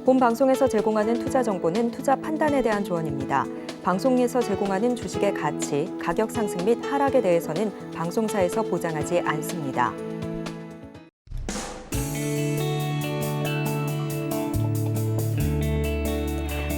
본 방송에서 제공하는 투자 정보는 투자 판단에 대한 조언입니다. 방송에서 제공하는 주식의 가치, 가격 상승 및 하락에 대해서는 방송사에서 보장하지 않습니다.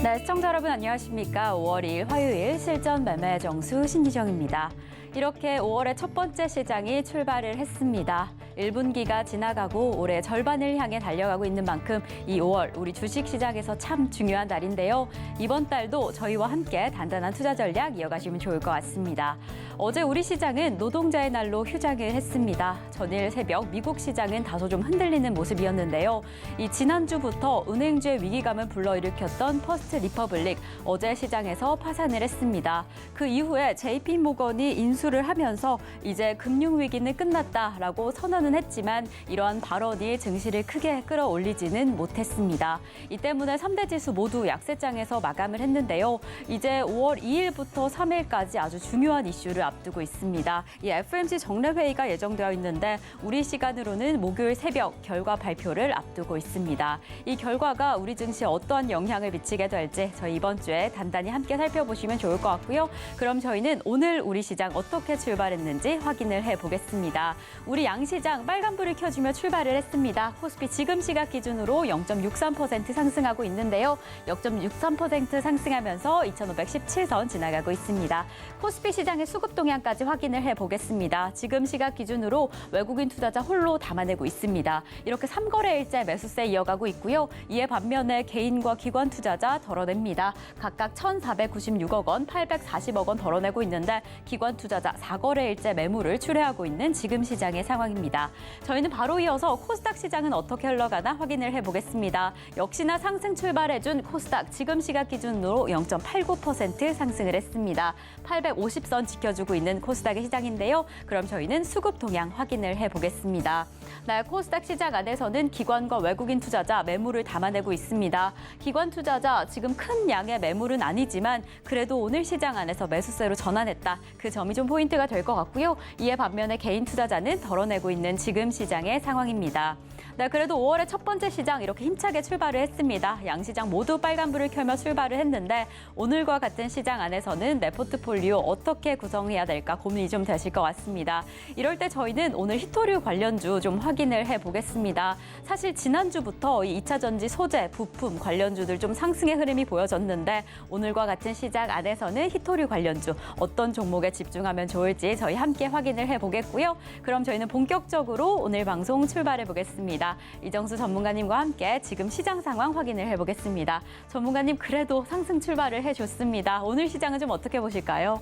네, 시청자 여러분 안녕하십니까? 5월 2일 화요일 실전 매매 정수 신기정입니다. 이렇게 5월의 첫 번째 시장이 출발을 했습니다. 1분기가 지나가고 올해 절반을 향해 달려가고 있는 만큼 이 5월 우리 주식시장에서 참 중요한 달인데요. 이번 달도 저희와 함께 단단한 투자 전략 이어가시면 좋을 것 같습니다. 어제 우리 시장은 노동자의 날로 휴장을 했습니다. 전일 새벽 미국 시장은 다소 좀 흔들리는 모습이었는데요. 이 지난주부터 은행주의 위기감을 불러일으켰던 퍼스트 리퍼블릭 어제 시장에서 파산을 했습니다. 그 이후에 JP모건이 인수를 하면서 이제 금융위기는 끝났다라고 선언은 했지만 이러한 발언이 증시를 크게 끌어올리지는 못했습니다. 이 때문에 3대 지수 모두 약세장에서 마감을 했는데요. 이제 5월 2일부터 3일까지 아주 중요한 이슈를 앞두고 있습니다. 이 FOMC 정례회의가 예정되어 있는데 우리 시간으로는 목요일 새벽 결과 발표를 앞두고 있습니다. 이 결과가 우리 증시에 어떠한 영향을 미치게 될지 저희 이번 주에 단단히 함께 살펴보시면 좋을 것 같고요. 그럼 저희는 오늘 우리 시장 어떻게 출발했는지 확인을 해보겠습니다. 우리 양시장 빨간불을 켜주며 출발을 했습니다. 코스피 지금 시각 기준으로 0.63% 상승하고 있는데요. 0.63% 상승하면서 2,517선 지나가고 있습니다. 코스피 시장의 수급 동향까지 확인을 해보겠습니다. 지금 시각 기준으로 외국인 투자자 홀로 담아내고 있습니다. 이렇게 3거래일째 매수세 이어가고 있고요. 이에 반면에 개인과 기관 투자자 덜어냅니다. 각각 1,496억 원, 840억 원 덜어내고 있는데 기관 투자자 4거래일째 매물을 출회하고 있는 지금 시장의 상황입니다. 저희는 바로 이어서 코스닥 시장은 어떻게 흘러가나 확인을 해보겠습니다. 역시나 상승 출발해준 코스닥 지금 시각 기준으로 0.89% 상승을 했습니다. 850선 지켜주고 있는 코스닥의 시장인데요. 그럼 저희는 수급 동향 확인을 해보겠습니다. 네, 코스닥 시장 안에서는 기관과 외국인 투자자 매물을 담아내고 있습니다. 기관 투자자 지금 큰 양의 매물은 아니지만 그래도 오늘 시장 안에서 매수세로 전환했다. 그 점이 좀 포인트가 될 것 같고요. 이에 반면에 개인 투자자는 덜어내고 있는 지금 시장의 상황입니다. 네, 그래도 5월의 첫 번째 시장 이렇게 힘차게 출발을 했습니다. 양시장 모두 빨간불을 켜며 출발을 했는데 오늘과 같은 시장 안에서는 내 포트폴리오 어떻게 구성해야 될까 고민이 좀 되실 것 같습니다. 이럴 때 저희는 오늘 히토류 관련주 좀 확인을 해보겠습니다. 사실 지난주부터 이 2차 전지 소재, 부품 관련주들 좀 상승의 흐름이 보여졌는데 오늘과 같은 시장 안에서는 히토류 관련주 어떤 종목에 집중하면 좋을지 저희 함께 확인을 해보겠고요. 그럼 저희는 본격적으로 오늘 방송 출발해 보겠습니다. 이정수 전문가님과 함께 지금 시장 상황 확인을 해보겠습니다. 전문가님 그래도 상승 출발을 해줬습니다. 오늘 시장은 좀 어떻게 보실까요?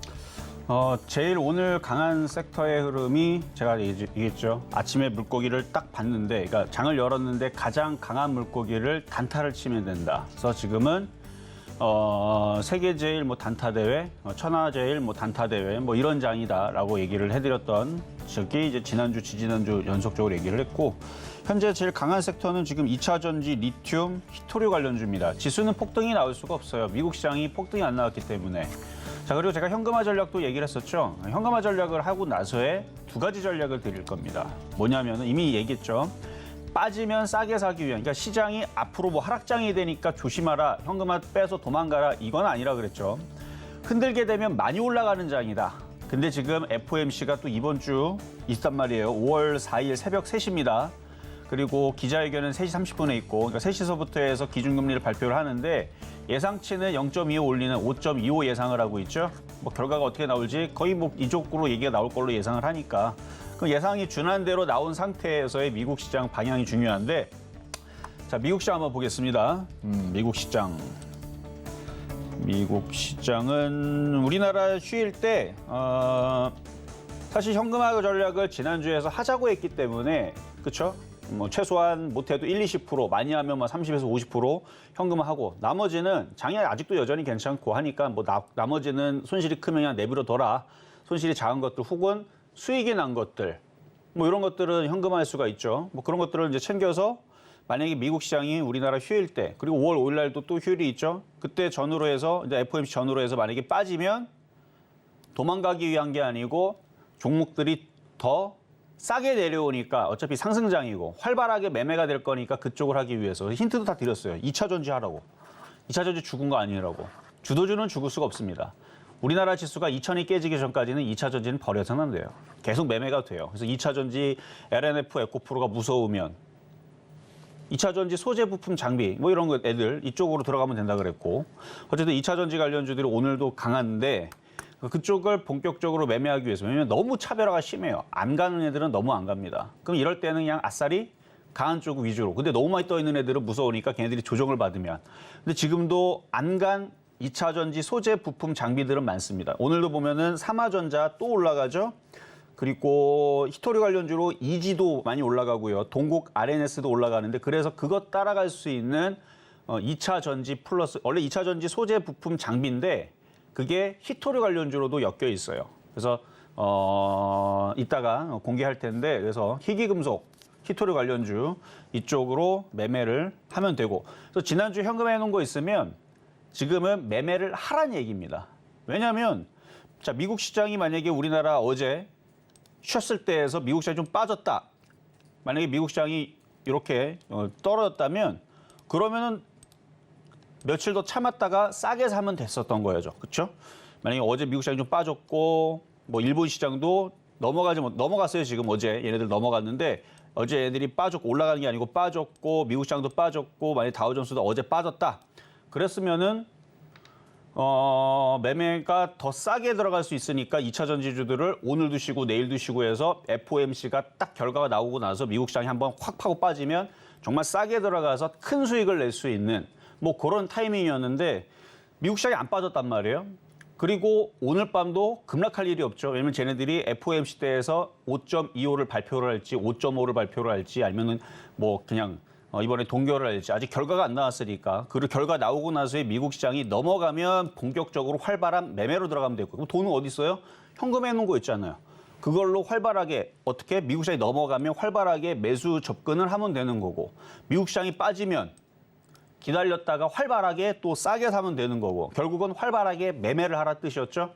제일 오늘 강한 섹터의 흐름이 제가 얘기했죠. 아침에 물고기를 딱 봤는데, 그러니까 장을 열었는데 가장 강한 물고기를 단타를 치면 된다. 그래서 지금은 세계 제일 단타 대회, 천하 제일 단타 대회 이런 장이다라고 얘기를 해드렸던 적이 이제 지난주, 지지난주 연속적으로 얘기를 했고 현재 제일 강한 섹터는 지금 2차 전지, 리튬, 히토류 관련주입니다. 지수는 폭등이 나올 수가 없어요. 미국 시장이 폭등이 안 나왔기 때문에. 자, 그리고 제가 현금화 전략도 얘기를 했었죠. 현금화 전략을 하고 나서에 두 가지 전략을 드릴 겁니다. 뭐냐면은 이미 얘기했죠. 빠지면 싸게 사기 위한, 그러니까 시장이 앞으로 하락장이 되니까 조심하라, 현금화 빼서 도망가라, 이건 아니라 그랬죠. 흔들게 되면 많이 올라가는 장이다. 근데 지금 FOMC가 또 이번 주 있단 말이에요. 5월 4일 새벽 3시입니다. 그리고 기자회견은 3시 30분에 있고, 그러니까 3시서부터 해서 기준금리를 발표를 하는데 예상치는 0.25 올리는 5.25 예상을 하고 있죠. 결과가 어떻게 나올지 거의 이쪽으로 얘기가 나올 걸로 예상을 하니까 그 예상이 준한 대로 나온 상태에서의 미국 시장 방향이 중요한데, 자, 미국 시장 한번 보겠습니다. 미국 시장은 우리나라 휴일 때 사실 현금화 전략을 지난주에 해서 하자고 했기 때문에, 그렇죠? 최소한 못해도 1-20%, 많이 하면 30에서 50% 현금화하고 나머지는 장이 아직도 여전히 괜찮고 하니까 나머지는 손실이 크면 그냥 내버려둬라. 손실이 작은 것들 혹은 수익이 난 것들 이런 것들은 현금화할 수가 있죠. 그런 것들을 이제 챙겨서 만약에 미국 시장이 우리나라 휴일 때 그리고 5월 5일 날도 또 휴일이 있죠. 그때 전후로 해서 이제 FOMC 전후로 해서 만약에 빠지면 도망가기 위한 게 아니고 종목들이 더 싸게 내려오니까 어차피 상승장이고 활발하게 매매가 될 거니까 그쪽을 하기 위해서 힌트도 다 드렸어요. 2차 전지 하라고. 2차 전지 죽은 거 아니라고. 주도주는 죽을 수가 없습니다. 우리나라 지수가 2000이 깨지기 전까지는 2차 전지는 버려서는 안 돼요. 계속 매매가 돼요. 그래서 2차 전지 LNF 에코프로가 무서우면 2차 전지 소재 부품 장비 뭐 이런 거 애들 이쪽으로 들어가면 된다 그랬고 어쨌든 2차 전지 관련주들이 오늘도 강한데 그쪽을 본격적으로 매매하기 위해서 왜냐면 너무 차별화가 심해요. 안 가는 애들은 너무 안 갑니다. 그럼 이럴 때는 그냥 아싸리 강한 쪽 위주로. 근데 너무 많이 떠 있는 애들은 무서우니까 걔네들이 조정을 받으면. 근데 지금도 안 간 2차 전지 소재 부품 장비들은 많습니다. 오늘도 보면은 삼화전자 또 올라가죠. 그리고 히토리 관련주로 이지도 많이 올라가고요. 동국 RNS도 올라가는데 그래서 그것 따라갈 수 있는 2차 전지 플러스 원래 2차 전지 소재 부품 장비인데 그게 히토리 관련주로도 엮여 있어요. 그래서 이따가 공개할 텐데 그래서 희귀금속 히토리 관련주 이쪽으로 매매를 하면 되고 그래서 지난주 현금에 해놓은 거 있으면 지금은 매매를 하란 얘기입니다. 왜냐하면 자 미국 시장이 만약에 우리나라 어제 쉬었을 때에서 미국 시장이 좀 빠졌다. 만약에 미국 시장이 이렇게 떨어졌다면 그러면은 며칠 더 참았다가 싸게 사면 됐었던 거죠. 그렇죠? 만약에 어제 미국 시장이 좀 빠졌고 뭐 일본 시장도 넘어갔어요. 지금 어제 얘네들 넘어갔는데 어제 얘네들이 빠졌고 올라가는 게 아니고 빠졌고 미국 시장도 빠졌고 만약에 다우존스도 어제 빠졌다. 그랬으면은 매매가 더 싸게 들어갈 수 있으니까 2차 전지주들을 오늘도 쉬고 내일도 쉬고 해서 FOMC가 딱 결과가 나오고 나서 미국 시장이 한번 확 파고 빠지면 정말 싸게 들어가서 큰 수익을 낼 수 있는 뭐 그런 타이밍이었는데 미국 시장이 안 빠졌단 말이에요. 그리고 오늘 밤도 급락할 일이 없죠. 왜냐면 쟤네들이 FOMC 때에서 5.25를 발표를 할지 5.5를 발표를 할지 아니면은 뭐 그냥 이번에 동결을 할지 아직 결과가 안 나왔으니까 그 결과 나오고 나서의 미국 시장이 넘어가면 본격적으로 활발한 매매로 들어가면 되고 그럼 돈은 어디 있어요? 현금에 해놓은 거 있잖아요. 그걸로 활발하게 어떻게 미국 시장이 넘어가면 활발하게 매수 접근을 하면 되는 거고 미국 시장이 빠지면 기다렸다가 활발하게 또 싸게 사면 되는 거고 결국은 활발하게 매매를 하라 뜻이었죠.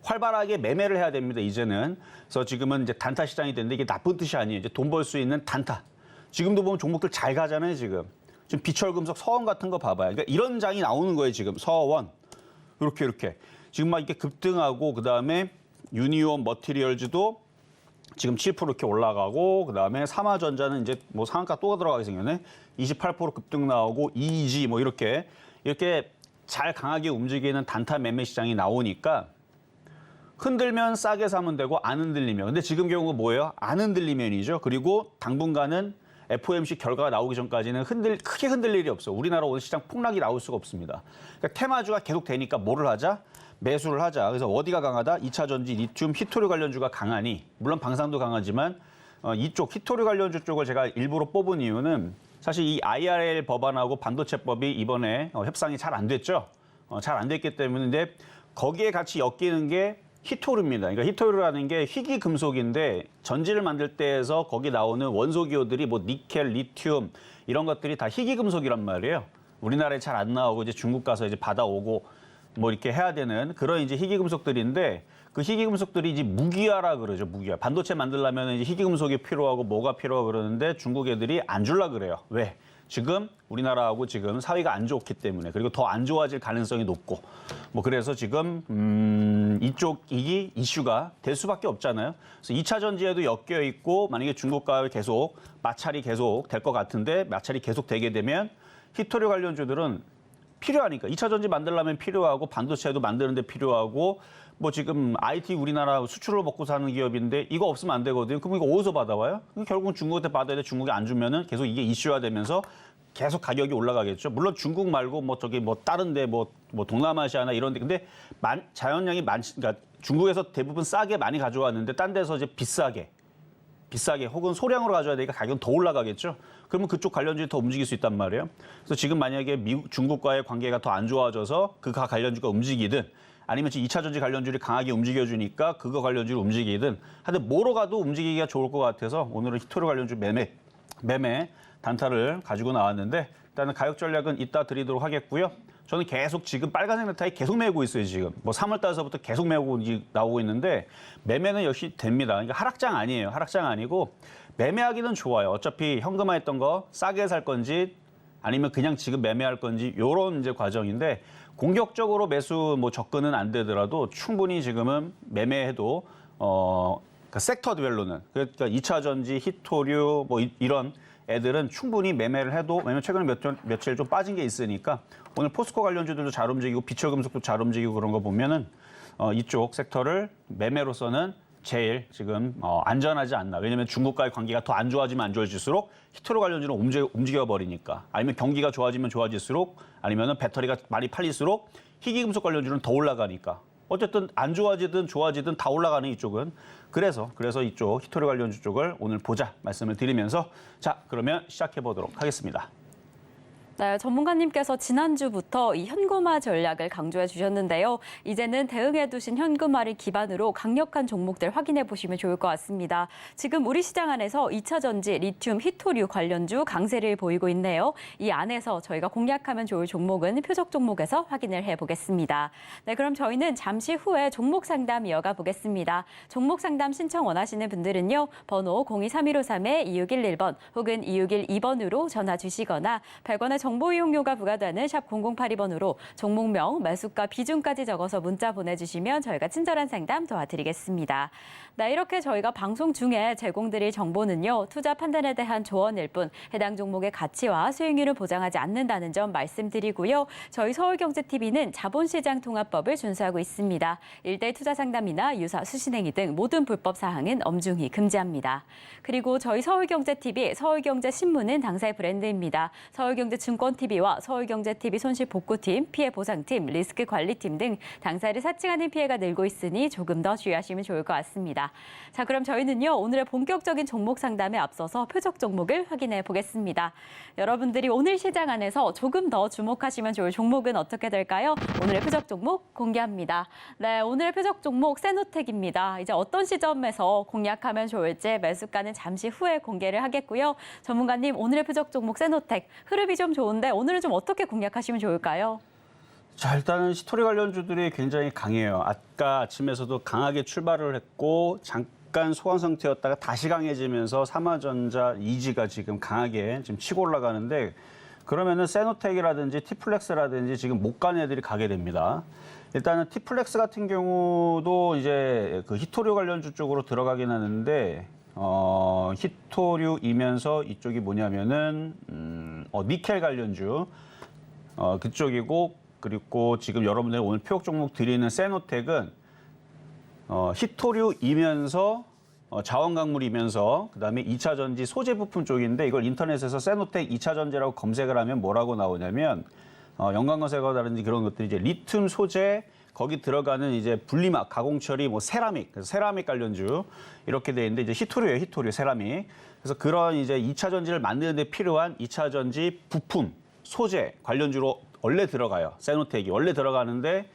활발하게 매매를 해야 됩니다. 이제는. 그래서 지금은 이제 단타 시장이 됐는데 이게 나쁜 뜻이 아니에요. 이제 돈 벌 수 있는 단타. 지금도 보면 종목들 잘 가잖아요. 지금 비철금속 서원 같은 거 봐봐요. 그러니까 이런 장이 나오는 거예요. 지금 서원 이렇게 지금 막 이렇게 급등하고 그 다음에 유니온 머티리얼즈도 지금 7% 이렇게 올라가고 그다음에 삼화전자는 이제 뭐 상한가 또 들어가게 생겼네. 28% 급등 나오고 EG 뭐 이렇게 잘 강하게 움직이는 단타 매매 시장이 나오니까 흔들면 싸게 사면 되고 안 흔들리면. 근데 지금 경우가 뭐예요? 안 흔들리면이죠. 그리고 당분간은 FOMC 결과가 나오기 전까지는 크게 흔들 일이 없어. 우리나라 오늘 시장 폭락이 나올 수가 없습니다. 그러니까 테마주가 계속 되니까 뭐를 하자? 매수를 하자. 그래서 어디가 강하다? 2차 전지, 리튬, 히토리 관련주가 강하니 물론 방산도 강하지만 이쪽 히토리 관련주 쪽을 제가 일부러 뽑은 이유는 사실 이 IRL 법안하고 반도체법이 이번에 협상이 잘 안 됐죠. 잘 안 됐기 때문에 거기에 같이 엮이는 게 히토류입니다. 그러니까 히토류라는 게 희귀 금속인데 전지를 만들 때에서 거기 나오는 원소 기호들이 뭐 니켈, 리튬 이런 것들이 다 희귀 금속이란 말이에요. 우리나라에 잘 안 나오고 이제 중국 가서 이제 받아오고 뭐 이렇게 해야 되는 그런 이제 희귀 금속들인데 그 희귀 금속들이 이제 무기화라 그러죠. 무기화. 반도체 만들려면 이제 희귀 금속이 필요하고 뭐가 필요하고 그러는데 중국 애들이 안 줄라 그래요. 왜? 지금 우리나라하고 지금 사이가 안 좋기 때문에 그리고 더 안 좋아질 가능성이 높고 뭐 그래서 지금 이쪽이 이슈가 될 수밖에 없잖아요. 그래서 2차 전지에도 엮여 있고 만약에 중국과 계속 마찰이 계속 될 것 같은데 마찰이 계속 되게 되면 히토리 관련주들은 필요하니까 2차 전지 만들려면 필요하고 반도체도 만드는데 필요하고 뭐 지금 IT 우리나라 수출을 먹고 사는 기업인데 이거 없으면 안 되거든요. 그럼 이거 어디서 받아와요? 결국은 중국한테 받아야 돼. 중국이 안 주면은 계속 이게 이슈화되면서 계속 가격이 올라가겠죠. 물론 중국 말고 뭐 저기 뭐 다른데 뭐 동남아시아나 이런데 근데 자연량이 그러니까 중국에서 대부분 싸게 많이 가져왔는데 딴 데서 이제 비싸게 혹은 소량으로 가져야 되니까 가격은 더 올라가겠죠. 그러면 그쪽 관련주들이 더 움직일 수 있단 말이에요. 그래서 지금 만약에 중국과의 관계가 더 안 좋아져서 그 관련주가 움직이든 아니면 2차 전지 관련주를 강하게 움직여주니까 그거 관련주를 움직이든 하여튼 뭐로 가도 움직이기가 좋을 것 같아서 오늘은 히토리 관련주 매매 단타를 가지고 나왔는데 일단은 가격 전략은 이따 드리도록 하겠고요. 저는 계속 지금 빨간색 넥타이 계속 매고 있어요, 지금. 뭐 3월 달서부터 계속 매고 나오고 있는데 매매는 역시 됩니다. 그러니까 하락장 아니에요. 하락장 아니고 매매하기는 좋아요. 어차피 현금화했던 거 싸게 살 건지 아니면 그냥 지금 매매할 건지 요런 이제 과정인데 공격적으로 매수 뭐 접근은 안 되더라도 충분히 지금은 매매해도 그러니까 섹터별로는 그러니까 2차 전지, 히토류 뭐 이런 애들은 충분히 매매를 해도 왜냐면 최근에 며칠 좀 빠진 게 있으니까 오늘 포스코 관련주들도 잘 움직이고 비철금속도 잘 움직이고 그런 거 보면은 이쪽 섹터를 매매로서는 제일 지금 안전하지 않나. 왜냐하면 중국과의 관계가 더 안 좋아지면 안 좋아질수록 히토류 관련주는 움직여 버리니까. 아니면 경기가 좋아지면 좋아질수록 아니면 배터리가 많이 팔릴수록 희귀금속 관련주는 더 올라가니까. 어쨌든 안 좋아지든 좋아지든 다 올라가는 이쪽은. 그래서 이쪽 히토류 관련주 쪽을 오늘 보자 말씀을 드리면서 자 그러면 시작해 보도록 하겠습니다. 네, 전문가님께서 지난주부터 이 현금화 전략을 강조해 주셨는데요. 이제는 대응해 두신 현금화를 기반으로 강력한 종목들 확인해 보시면 좋을 것 같습니다. 지금 우리 시장 안에서 2차 전지, 리튬, 히토류 관련주 강세를 보이고 있네요. 이 안에서 저희가 공략하면 좋을 종목은 표적 종목에서 확인을 해보겠습니다. 네, 그럼 저희는 잠시 후에 종목 상담 이어가 보겠습니다. 종목 상담 신청 원하시는 분들은요. 번호 023153-2611번 혹은 2612번으로 전화 주시거나 100원의 정보 이용료가 부과되는 샵 0082번으로 종목명, 매수가, 비중까지 적어서 문자 보내주시면 저희가 친절한 상담 도와드리겠습니다. 네, 이렇게 저희가 방송 중에 제공드릴 정보는요. 투자 판단에 대한 조언일 뿐 해당 종목의 가치와 수익률을 보장하지 않는다는 점 말씀드리고요. 저희 서울경제TV는 자본시장 통합법을 준수하고 있습니다. 일대 투자 상담이나 유사 수신행위 등 모든 불법 사항은 엄중히 금지합니다. 그리고 저희 서울경제TV, 서울경제신문은 당사의 브랜드입니다. 서울경제증권TV와 서울경제TV 손실복구팀, 피해보상팀, 리스크관리팀 등 당사를 사칭하는 피해가 늘고 있으니 조금 더 주의하시면 좋을 것 같습니다. 자, 그럼 저희는요. 오늘의 본격적인 종목 상담에 앞서서 표적 종목을 확인해 보겠습니다. 여러분들이 오늘 시장 안에서 조금 더 주목하시면 좋을 종목은 어떻게 될까요? 오늘의 표적 종목 공개합니다. 네, 오늘의 표적 종목 세노텍입니다. 이제 어떤 시점에서 공략하면 좋을지 매수가는 잠시 후에 공개를 하겠고요. 전문가님, 오늘의 표적 종목 세노텍 흐름이 좀 좋은데 오늘은 좀 어떻게 공략하시면 좋을까요? 자, 일단은 히토리 관련주들이 굉장히 강해요. 아까 아침에서도 강하게 출발을 했고 잠깐 소강 상태였다가 다시 강해지면서 삼화전자, 이지가 지금 강하게 지금 치고 올라가는데 그러면은 세노텍이라든지 티플렉스라든지 지금 못 가는 애들이 가게 됩니다. 일단은 티플렉스 같은 경우도 이제 그 히토류 관련주 쪽으로 들어가긴 하는데 히토류이면서 이쪽이 뭐냐면은 니켈 관련주 그쪽이고 그리고 지금 여러분들 오늘 표적 종목 드리는 세노텍은 히토류이면서 자원광물이면서 그다음에 2차 전지 소재 부품 쪽인데 이걸 인터넷에서 세노텍 2차 전지라고 검색을 하면 뭐라고 나오냐면 연관 검색어라든지 그런 것들이 이제 리튬 소재 거기 들어가는 이제 분리막 가공 처리 뭐 세라믹 그래서 세라믹 관련주 이렇게 돼 있는데 이제 히토류예요, 히토류 세라믹. 그래서 그런 이제 2차 전지를 만드는 데 필요한 2차 전지 부품 소재 관련주로 원래 들어가요. 세노텍이 원래 들어가는데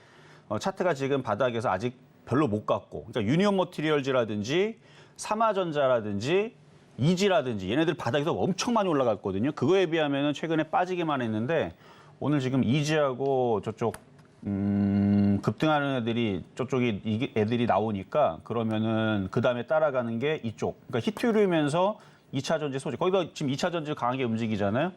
차트가 지금 바닥에서 아직 별로 못 갔고 그러니까 유니온 머티리얼즈라든지 삼화전자라든지 이지라든지 얘네들 바닥에서 엄청 많이 올라갔거든요. 그거에 비하면 최근에 빠지기만 했는데 오늘 지금 이지하고 저쪽 급등하는 애들이 저쪽이 애들이 나오니까 그러면은 그 다음에 따라가는 게 이쪽. 그러니까 히토류면서 2차 전지 소재. 거기다 지금 2차 전지 강하게 움직이잖아요.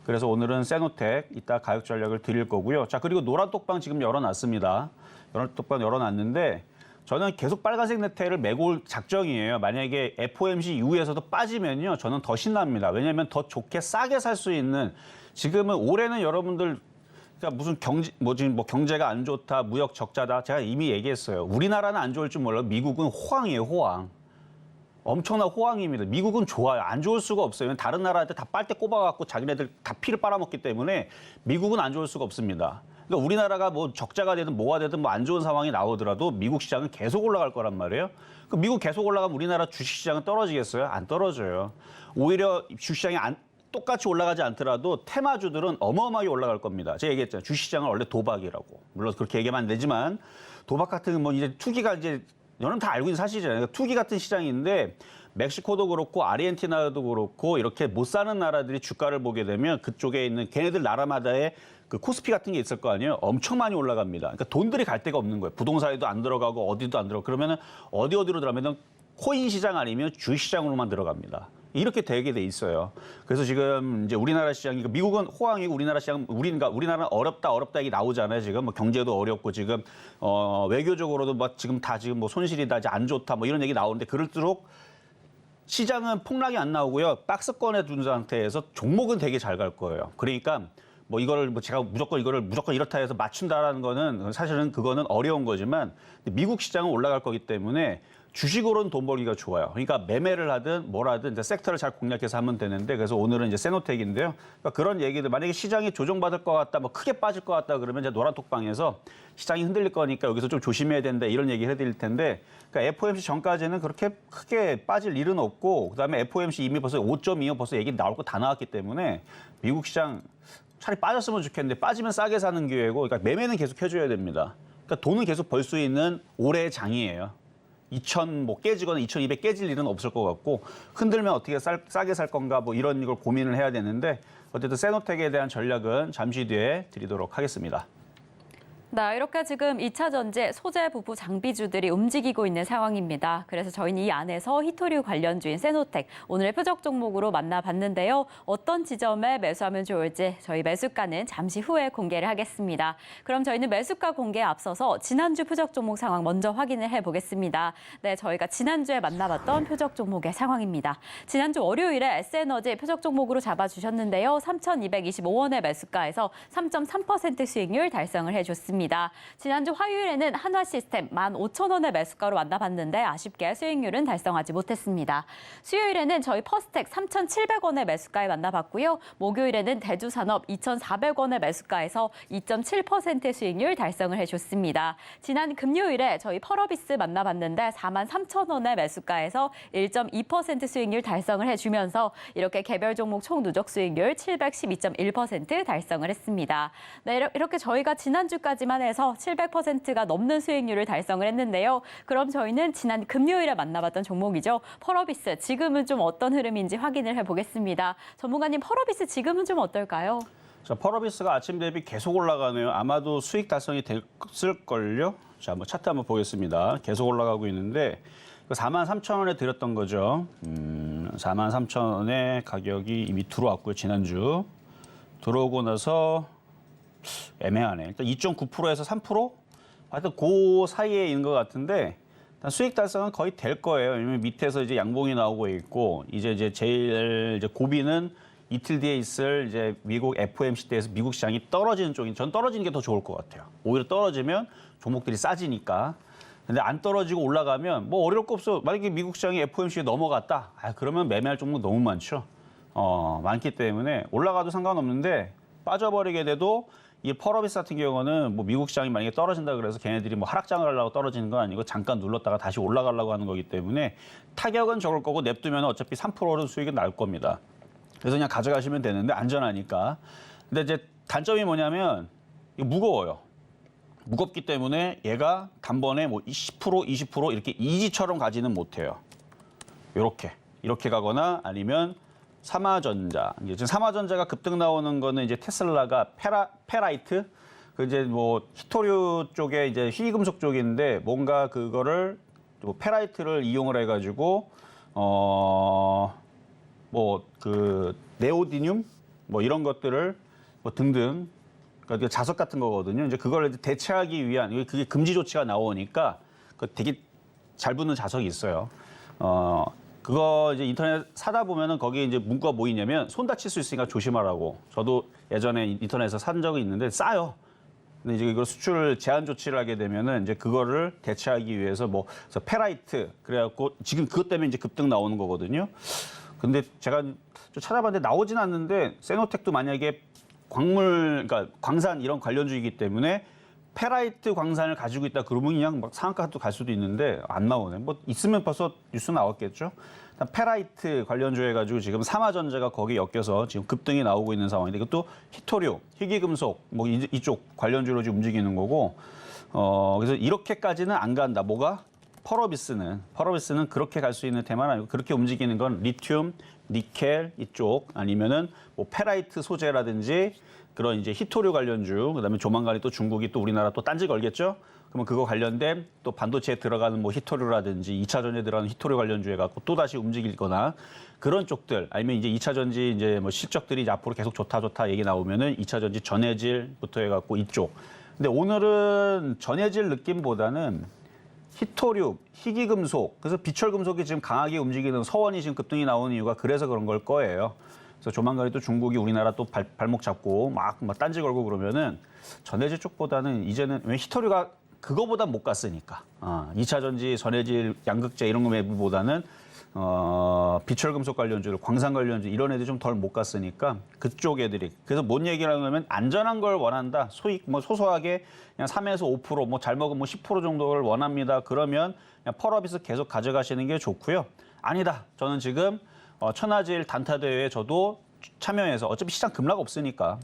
그래서 오늘은 세노텍 이따 가격 전략을 드릴 거고요. 자, 그리고 노란 똑방 지금 열어놨습니다. 노란 똑방 열어놨는데 저는 계속 빨간색 넥타이를 메고 올 작정이에요. 만약에 FOMC 이후에서도 빠지면요. 저는 더 신납니다. 왜냐하면 더 좋게 싸게 살 수 있는 지금은 올해는 여러분들 그러니까 무슨 경제가 안 좋다, 무역 적자다. 제가 이미 얘기했어요. 우리나라는 안 좋을 줄 몰라요. 미국은 호황이에요, 호황. 엄청난 호황입니다. 미국은 좋아요. 안 좋을 수가 없어요. 다른 나라한테 다 빨대 꼽아갖고 자기네들 다 피를 빨아먹기 때문에 미국은 안 좋을 수가 없습니다. 그러니까 우리나라가 뭐 적자가 되든 뭐가 되든 뭐 안 좋은 상황이 나오더라도 미국 시장은 계속 올라갈 거란 말이에요. 그 미국 계속 올라가면 우리나라 주식시장은 떨어지겠어요? 안 떨어져요. 오히려 주식시장이 똑같이 올라가지 않더라도 테마주들은 어마어마하게 올라갈 겁니다. 제가 얘기했잖아요. 주식시장은 원래 도박이라고. 물론 그렇게 얘기하면 안 되지만 도박 같은 뭐 이제 투기가 이제 여러분 다 알고 있는 사실이잖아요. 그러니까 투기 같은 시장인데 멕시코도 그렇고 아르헨티나도 그렇고 이렇게 못 사는 나라들이 주가를 보게 되면 그쪽에 있는 걔네들 나라마다의 그 코스피 같은 게 있을 거 아니에요. 엄청 많이 올라갑니다. 그러니까 돈들이 갈 데가 없는 거예요. 부동산에도 안 들어가고 어디도 안 들어가고 그러면은 어디로 들어가면 코인 시장 아니면 주식 시장으로만 들어갑니다. 이렇게 되게 돼 있어요. 그래서 지금 이제 우리나라 시장이 미국은 호황이고 우리나라 시장 우리나라는 어렵다 얘기 나오잖아요. 지금 뭐 경제도 어렵고 지금 외교적으로도 막 지금 뭐 손실이다, 이제 안 좋다 뭐 이런 얘기 나오는데 그럴수록 시장은 폭락이 안 나오고요. 박스권에 둔 상태에서 종목은 되게 잘 갈 거예요. 그러니까 뭐 이거를 뭐 제가 무조건 이렇다 해서 맞춘다라는 거는 사실은 그거는 어려운 거지만 미국 시장은 올라갈 거기 때문에 주식으로는 돈 벌기가 좋아요. 그러니까 매매를 하든 뭘 하든 이제 섹터를 잘 공략해서 하면 되는데 그래서 오늘은 이제 세노텍인데요. 그러니까 그런 얘기들 만약에 시장이 조정받을 것 같다, 뭐 크게 빠질 것 같다 그러면 이제 노란톡방에서 시장이 흔들릴 거니까 여기서 좀 조심해야 된다 이런 얘기를 해드릴 텐데 그러니까 FOMC 전까지는 그렇게 크게 빠질 일은 없고 그다음에 FOMC 이미 벌써 5.25 벌써 얘기 나올 거 다 나왔기 때문에 미국 시장 차라리 빠졌으면 좋겠는데 빠지면 싸게 사는 기회고 그러니까 매매는 계속 해줘야 됩니다. 그러니까 돈은 계속 벌 수 있는 올해의 장이에요. 2,000 뭐 깨지거나 2,200 깨질 일은 없을 것 같고 흔들면 어떻게 싸게 살 건가 뭐 이런 걸 고민을 해야 되는데 어쨌든 세노텍에 대한 전략은 잠시 뒤에 드리도록 하겠습니다. 네, 이렇게 지금 2차 전지 소재 부부 장비주들이 움직이고 있는 상황입니다. 그래서 저희는 이 안에서 히토류 관련주인 세노텍 오늘의 표적 종목으로 만나봤는데요. 어떤 지점에 매수하면 좋을지 저희 매수가는 잠시 후에 공개를 하겠습니다. 그럼 저희는 매수가 공개에 앞서서 지난주 표적 종목 상황 먼저 확인을 해보겠습니다. 네, 저희가 지난주에 만나봤던 표적 종목의 상황입니다. 지난주 월요일에 S에너지 표적 종목으로 잡아주셨는데요. 3,225원의 매수가에서 3.3% 수익률 달성을 해줬습니다. 지난주 화요일에는 한화시스템 15,000원의 매수가로 만나봤는데 아쉽게 수익률은 달성하지 못했습니다. 수요일에는 저희 퍼스텍 3,700원의 매수가에 만나봤고요. 목요일에는 대주산업 2,400원의 매수가에서 2.7% 수익률 달성을 해줬습니다. 지난 금요일에 저희 펄어비스 만나봤는데 43,000원의 매수가에서 1.2% 수익률 달성을 해주면서 이렇게 개별 종목 총 누적 수익률 712.1% 달성을 했습니다. 네, 이렇게 저희가 지난주까지만 해서 700%가 넘는 수익률을 달성을 했는데요. 그럼 저희는 지난 금요일에 만나봤던 종목이죠. 펄어비스 지금은 좀 어떤 흐름인지 확인을 해보겠습니다. 전문가님, 펄어비스 지금은 좀 어떨까요? 자, 펄어비스가 아침 대비 계속 올라가네요. 아마도 수익 달성이 됐을걸요. 자, 한번 차트 한번 보겠습니다. 계속 올라가고 있는데 43,000원에 드렸던 거죠. 43,000원에 가격이 이미 들어왔고요. 지난주. 들어오고 나서 애매하네. 일단 2.9%에서 3%? 하여튼 그 사이에 있는 것 같은데 일단 수익 달성은 거의 될 거예요. 왜냐면 밑에서 이제 양봉이 나오고 있고 이제 제일 이제 고비는 이틀 뒤에 있을 이제 미국 FOMC 때에서 미국 시장이 떨어지는 쪽인 전 떨어지는 게 더 좋을 것 같아요. 오히려 떨어지면 종목들이 싸지니까. 근데 안 떨어지고 올라가면 뭐 어려울 거 없어. 만약에 미국 시장이 FOMC에 넘어갔다. 그러면 매매할 종목 너무 많죠. 많기 때문에 올라가도 상관없는데 빠져버리게 돼도 이 펄어비스 같은 경우는 뭐 미국 시장이 만약에 떨어진다 그래서 걔네들이 뭐 하락장을 하려고 떨어지는 건 아니고 잠깐 눌렀다가 다시 올라가려고 하는 거기 때문에 타격은 적을 거고 냅두면 어차피 3%는 수익은 날 겁니다. 그래서 그냥 가져가시면 되는데 안전하니까. 근데 이제 단점이 뭐냐면 이거 무거워요. 무겁기 때문에 얘가 단번에 뭐 10%, 20% 이렇게 이지처럼 가지는 못해요. 이렇게 가거나 아니면 삼화전자. 이제 지금 삼화전자가 급등 나오는 거는 이제 테슬라가 페라이트, 그 이제 뭐 히토류 쪽에 이제 희귀금속 쪽인데 뭔가 그거를 페라이트를 이용을 해가지고 뭐 그 네오디듐 뭐 이런 것들을 뭐 등등. 그러니까 자석 같은 거거든요. 이제 그걸 대체하기 위한 그게 금지 조치가 나오니까 그 되게 잘 붙는 자석이 있어요. 그거 이제 인터넷 사다 보면은 거기에 이제 문구가 뭐 있냐면 손 다칠 수 있으니까 조심하라고. 저도 예전에 인터넷에서 산 적이 있는데 싸요. 근데 이제 이걸 수출 제한 조치를 하게 되면은 이제 그거를 대체하기 위해서 뭐 그래서 페라이트 그래갖고 지금 그것 때문에 이제 급등 나오는 거거든요. 근데 제가 좀 찾아봤는데 나오진 않는데 세노텍도 만약에 그러니까 광산 이런 관련주이기 때문에 페라이트 광산을 가지고 있다 그러면 그냥 막 상한가도 갈 수도 있는데 안 나오네. 뭐 있으면 벌써 뉴스 나왔겠죠. 일단 페라이트 관련주 해가지고 지금 삼화전자가 거기에 엮여서 지금 급등이 나오고 있는 상황인데 이것도 히토류, 희귀금속 뭐 이쪽 관련주로 지금 움직이는 거고 그래서 이렇게까지는 안 간다. 뭐가? 펄어비스는 그렇게 갈 수 있는 테마는 아니고 그렇게 움직이는 건 리튬, 니켈 이쪽 아니면은 뭐 페라이트 소재라든지 그런 이제 히토류 관련주, 그다음에 조만간에 또 중국이 또 우리나라 또 딴지 걸겠죠. 그러면 그거 관련된 또 반도체에 들어가는 뭐 히토류라든지 2차 전지에 들어가는 히토류 관련주에 갖고 또 다시 움직이거나 그런 쪽들 아니면 이제 2차 전지 이제 뭐 실적들이 이제 앞으로 계속 좋다 얘기 나오면은 2차 전지 전해질부터 해갖고 이쪽. 근데 오늘은 전해질 느낌보다는 히토류, 희귀금속, 그래서 비철금속이 지금 강하게 움직이는 서원이 지금 급등이 나오는 이유가 그래서 그런 걸 거예요. 그래서 조만간에 또 중국이 우리나라 또 발목 잡고 막 딴지 걸고 그러면은 전해질 쪽보다는 이제는 왜 히토류가 그거보다 못 갔으니까 2차 전지, 전해질, 양극재 이런 거 매부보다는 비철금속 관련주, 광산 관련주 이런 애들이 좀 덜 못 갔으니까 그쪽 애들이 그래서 뭔 얘기를 하냐면 안전한 걸 원한다. 소익 뭐 소소하게 그냥 3에서 5% 뭐 잘 먹으면 뭐 10% 정도를 원합니다. 그러면 그냥 펄어비스 계속 가져가시는 게 좋고요. 아니다. 저는 지금 천하제일 단타 대회에 저도 참여해서 어차피 시장 급락 없으니까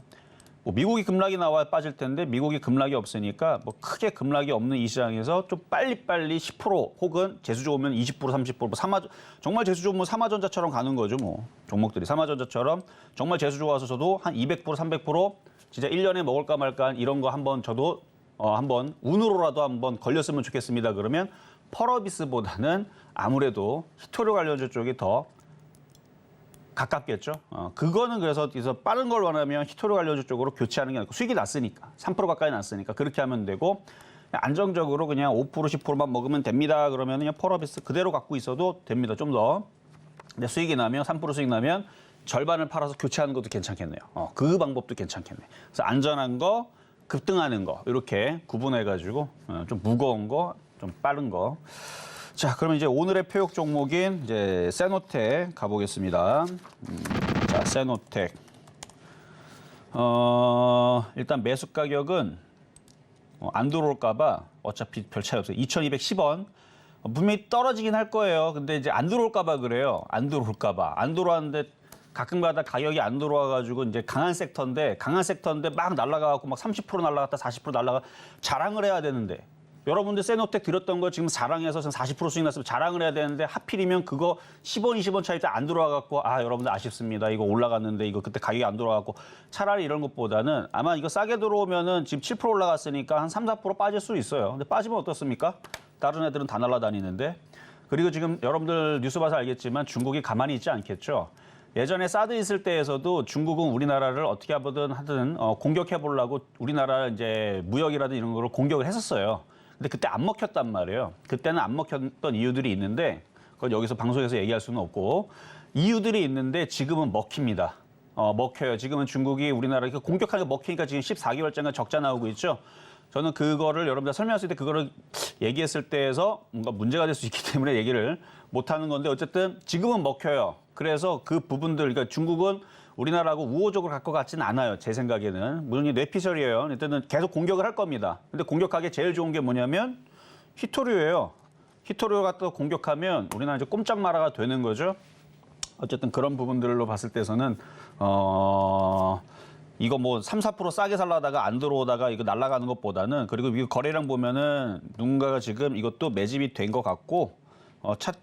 뭐 미국이 급락이 나와 빠질 텐데 미국이 급락이 없으니까 뭐 크게 급락이 없는 이 시장에서 좀 빨리빨리 10% 혹은 재수 좋으면 20% 30% 뭐 정말 재수 좋으면 삼화전자처럼 가는 거죠. 뭐 종목들이 삼화전자처럼 정말 재수 좋아서 저도 한 200% 300% 진짜 1년에 먹을까 말까 이런 거 한번 저도 한번 운으로라도 한번 걸렸으면 좋겠습니다. 그러면 펄어비스보다는 아무래도 히토류 관련주 쪽이 더 가깝겠죠. 그거는 그래서 빠른 걸 원하면 히토류 관련주 쪽으로 교체하는 게 아니고 수익이 났으니까 3% 가까이 났으니까 그렇게 하면 되고 그냥 안정적으로 그냥 5% 10%만 먹으면 됩니다. 그러면 그냥 펄어비스 그대로 갖고 있어도 됩니다. 좀 더. 근데 수익이 나면 3% 수익 나면 절반을 팔아서 교체하는 것도 괜찮겠네요. 그 방법도 괜찮겠네. 그래서 안전한 거, 급등하는 거 이렇게 구분해가지고 좀 무거운 거, 좀 빠른 거. 자, 그러면 이제 오늘의 표역 종목인 이제 세노텍 가보겠습니다. 자, 세노텍. 일단 매수 가격은 안 들어올까봐 어차피 별 차이 없어요. 2,210원. 분명히 떨어지긴 할 거예요. 근데 이제 안 들어올까봐 그래요. 안 들어올까봐. 안 들어왔는데 가끔가다 가격이 안 들어와가지고 이제 강한 섹터인데 막 날아가고 막 30% 날아갔다 40% 날아가 자랑을 해야 되는데. 여러분들 세노텍 드렸던 거 지금 자랑해서 40% 수익 났으면 자랑을 해야 되는데 하필이면 그거 10원, 20원 차이 때 안 들어와갖고 여러분들 아쉽습니다. 이거 올라갔는데 이거 그때 가격이 안 들어와갖고 차라리 이런 것보다는 아마 이거 싸게 들어오면은 지금 7% 올라갔으니까 한 3, 4% 빠질 수 있어요. 근데 빠지면 어떻습니까? 다른 애들은 다 날아다니는데. 그리고 지금 여러분들 뉴스 봐서 알겠지만 중국이 가만히 있지 않겠죠. 예전에 사드 있을 때에서도 중국은 우리나라를 어떻게 하든 공격해 보려고 우리나라 이제 무역이라든 이런 거를 공격을 했었어요. 근데 그때 안 먹혔단 말이에요. 그때는 안 먹혔던 이유들이 있는데 그건 여기서 방송에서 얘기할 수는 없고 이유들이 있는데 지금은 먹힙니다. 먹혀요. 지금은 중국이 우리나라를 공격하는 게 먹히니까 지금 14개월째가 적자 나오고 있죠. 저는 그거를 여러분들 설명했을 때 그거를 얘기했을 때에서 뭔가 문제가 될 수 있기 때문에 얘기를 못하는 건데 어쨌든 지금은 먹혀요. 그래서 그 부분들, 그러니까 중국은 우리나라하고 우호적으로 갈 것 같지는 않아요. 제 생각에는. 물론 이 뇌피셜이에요. 일단은 계속 공격을 할 겁니다. 근데 공격하기 제일 좋은 게 뭐냐면 히토류예요. 히토류 갖다 공격하면 우리나라 이제 꼼짝 마라가 되는 거죠. 어쨌든 그런 부분들로 봤을 때서는 이거 뭐 3, 4% 싸게 살라다가 안 들어오다가 이거 날아가는 것보다는 그리고 이거 거래량 보면은 누군가가 지금 이것도 매집이 된 것 같고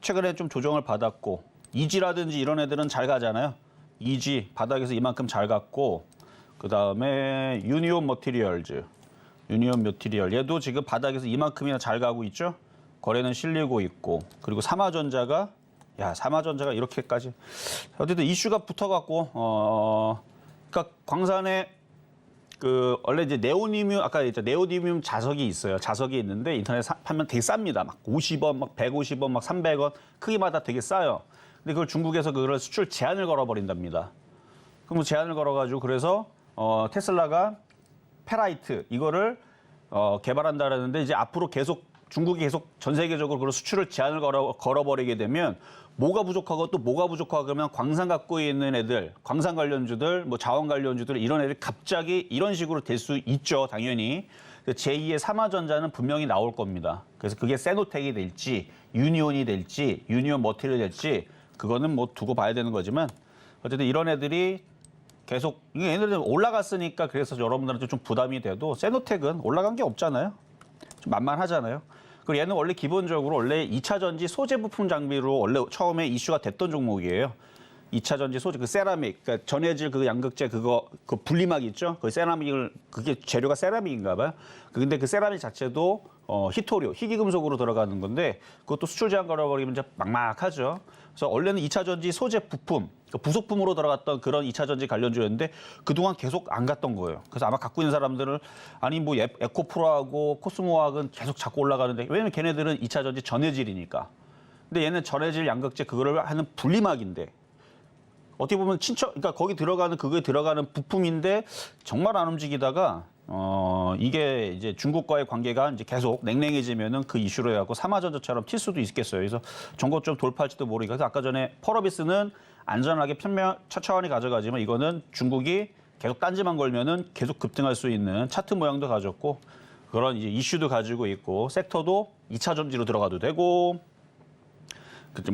최근에 좀 조정을 받았고 이지라든지 이런 애들은 잘 가잖아요. 이지 바닥에서 이만큼 잘 갔고 그다음에 유니온 머티리얼즈 얘도 지금 바닥에서 이만큼이나 잘 가고 있죠. 거래는 실리고 있고 그리고 삼화전자가 이렇게까지 어쨌든 이슈가 붙어갖고 그러니까 광산에 원래 이제 네오디뮴 아까 네오디뮴 자석이 있어요. 자석이 있는데 인터넷 파면 되게 쌉니다. 막 50원, 막 150원, 막 300원 크기마다 되게 싸요. 근데 그걸 중국에서 그걸 수출 제한을 걸어버린답니다. 그럼 제한을 걸어가지고 그래서 테슬라가 페라이트 이거를 개발한다라는데 이제 앞으로 중국이 계속 전 세계적으로 그런 수출을 제한을 걸어버리게 되면 뭐가 부족하고 또 뭐가 부족하고 그러면 광산 갖고 있는 애들, 광산 관련주들, 뭐 자원 관련주들 이런 애들 갑자기 이런 식으로 될 수 있죠, 당연히. 제2의 삼화전자는 분명히 나올 겁니다. 그래서 그게 세노텍이 될지, 유니온이 될지, 유니온 머티리얼이 될지 그거는 뭐 두고 봐야 되는 거지만 어쨌든 이런 애들이 계속 얘네들은 올라갔으니까 그래서 여러분들한테 좀 부담이 돼도 세노텍은 올라간 게 없잖아요. 좀 만만하잖아요. 그리고 얘는 원래 기본적으로 원래 2차 전지 소재 부품 장비로 원래 처음에 이슈가 됐던 종목이에요. 2차 전지 소재, 그 세라믹, 그러니까 전해질 그 양극재 그 분리막 있죠? 그 세라믹을, 그게 재료가 세라믹인가 봐요. 근데 그 세라믹 자체도 희토류, 희귀금속으로 들어가는 건데 그것도 수출 제한 걸어버리면 이제 막막하죠. 그래서 원래는 2차 전지 소재 부품, 그 부속품으로 들어갔던 그런 2차 전지 관련주였는데 그동안 계속 안 갔던 거예요. 그래서 아마 갖고 있는 사람들은 아니 뭐 에코프로하고 코스모학은 계속 자꾸 올라가는데 왜냐면 걔네들은 2차 전지 전해질이니까. 근데 얘는 전해질 양극재 그거를 하는 분리막인데 어떻게 보면 그러니까 거기 들어가는 그거에 들어가는 부품인데 정말 안 움직이다가 이게 이제 중국과의 관계가 이제 계속 냉랭해지면은 그 이슈로 해갖고 삼화전자처럼 튈 수도 있겠어요. 그래서 정고점 돌파할지도 모르니까. 그래서 아까 전에 펄어비스는 안전하게 천천히 가져가지만 이거는 중국이 계속 딴지만 걸면은 계속 급등할 수 있는 차트 모양도 가졌고 그런 이제 이슈도 가지고 있고 섹터도 2차 전지로 들어가도 되고. 그때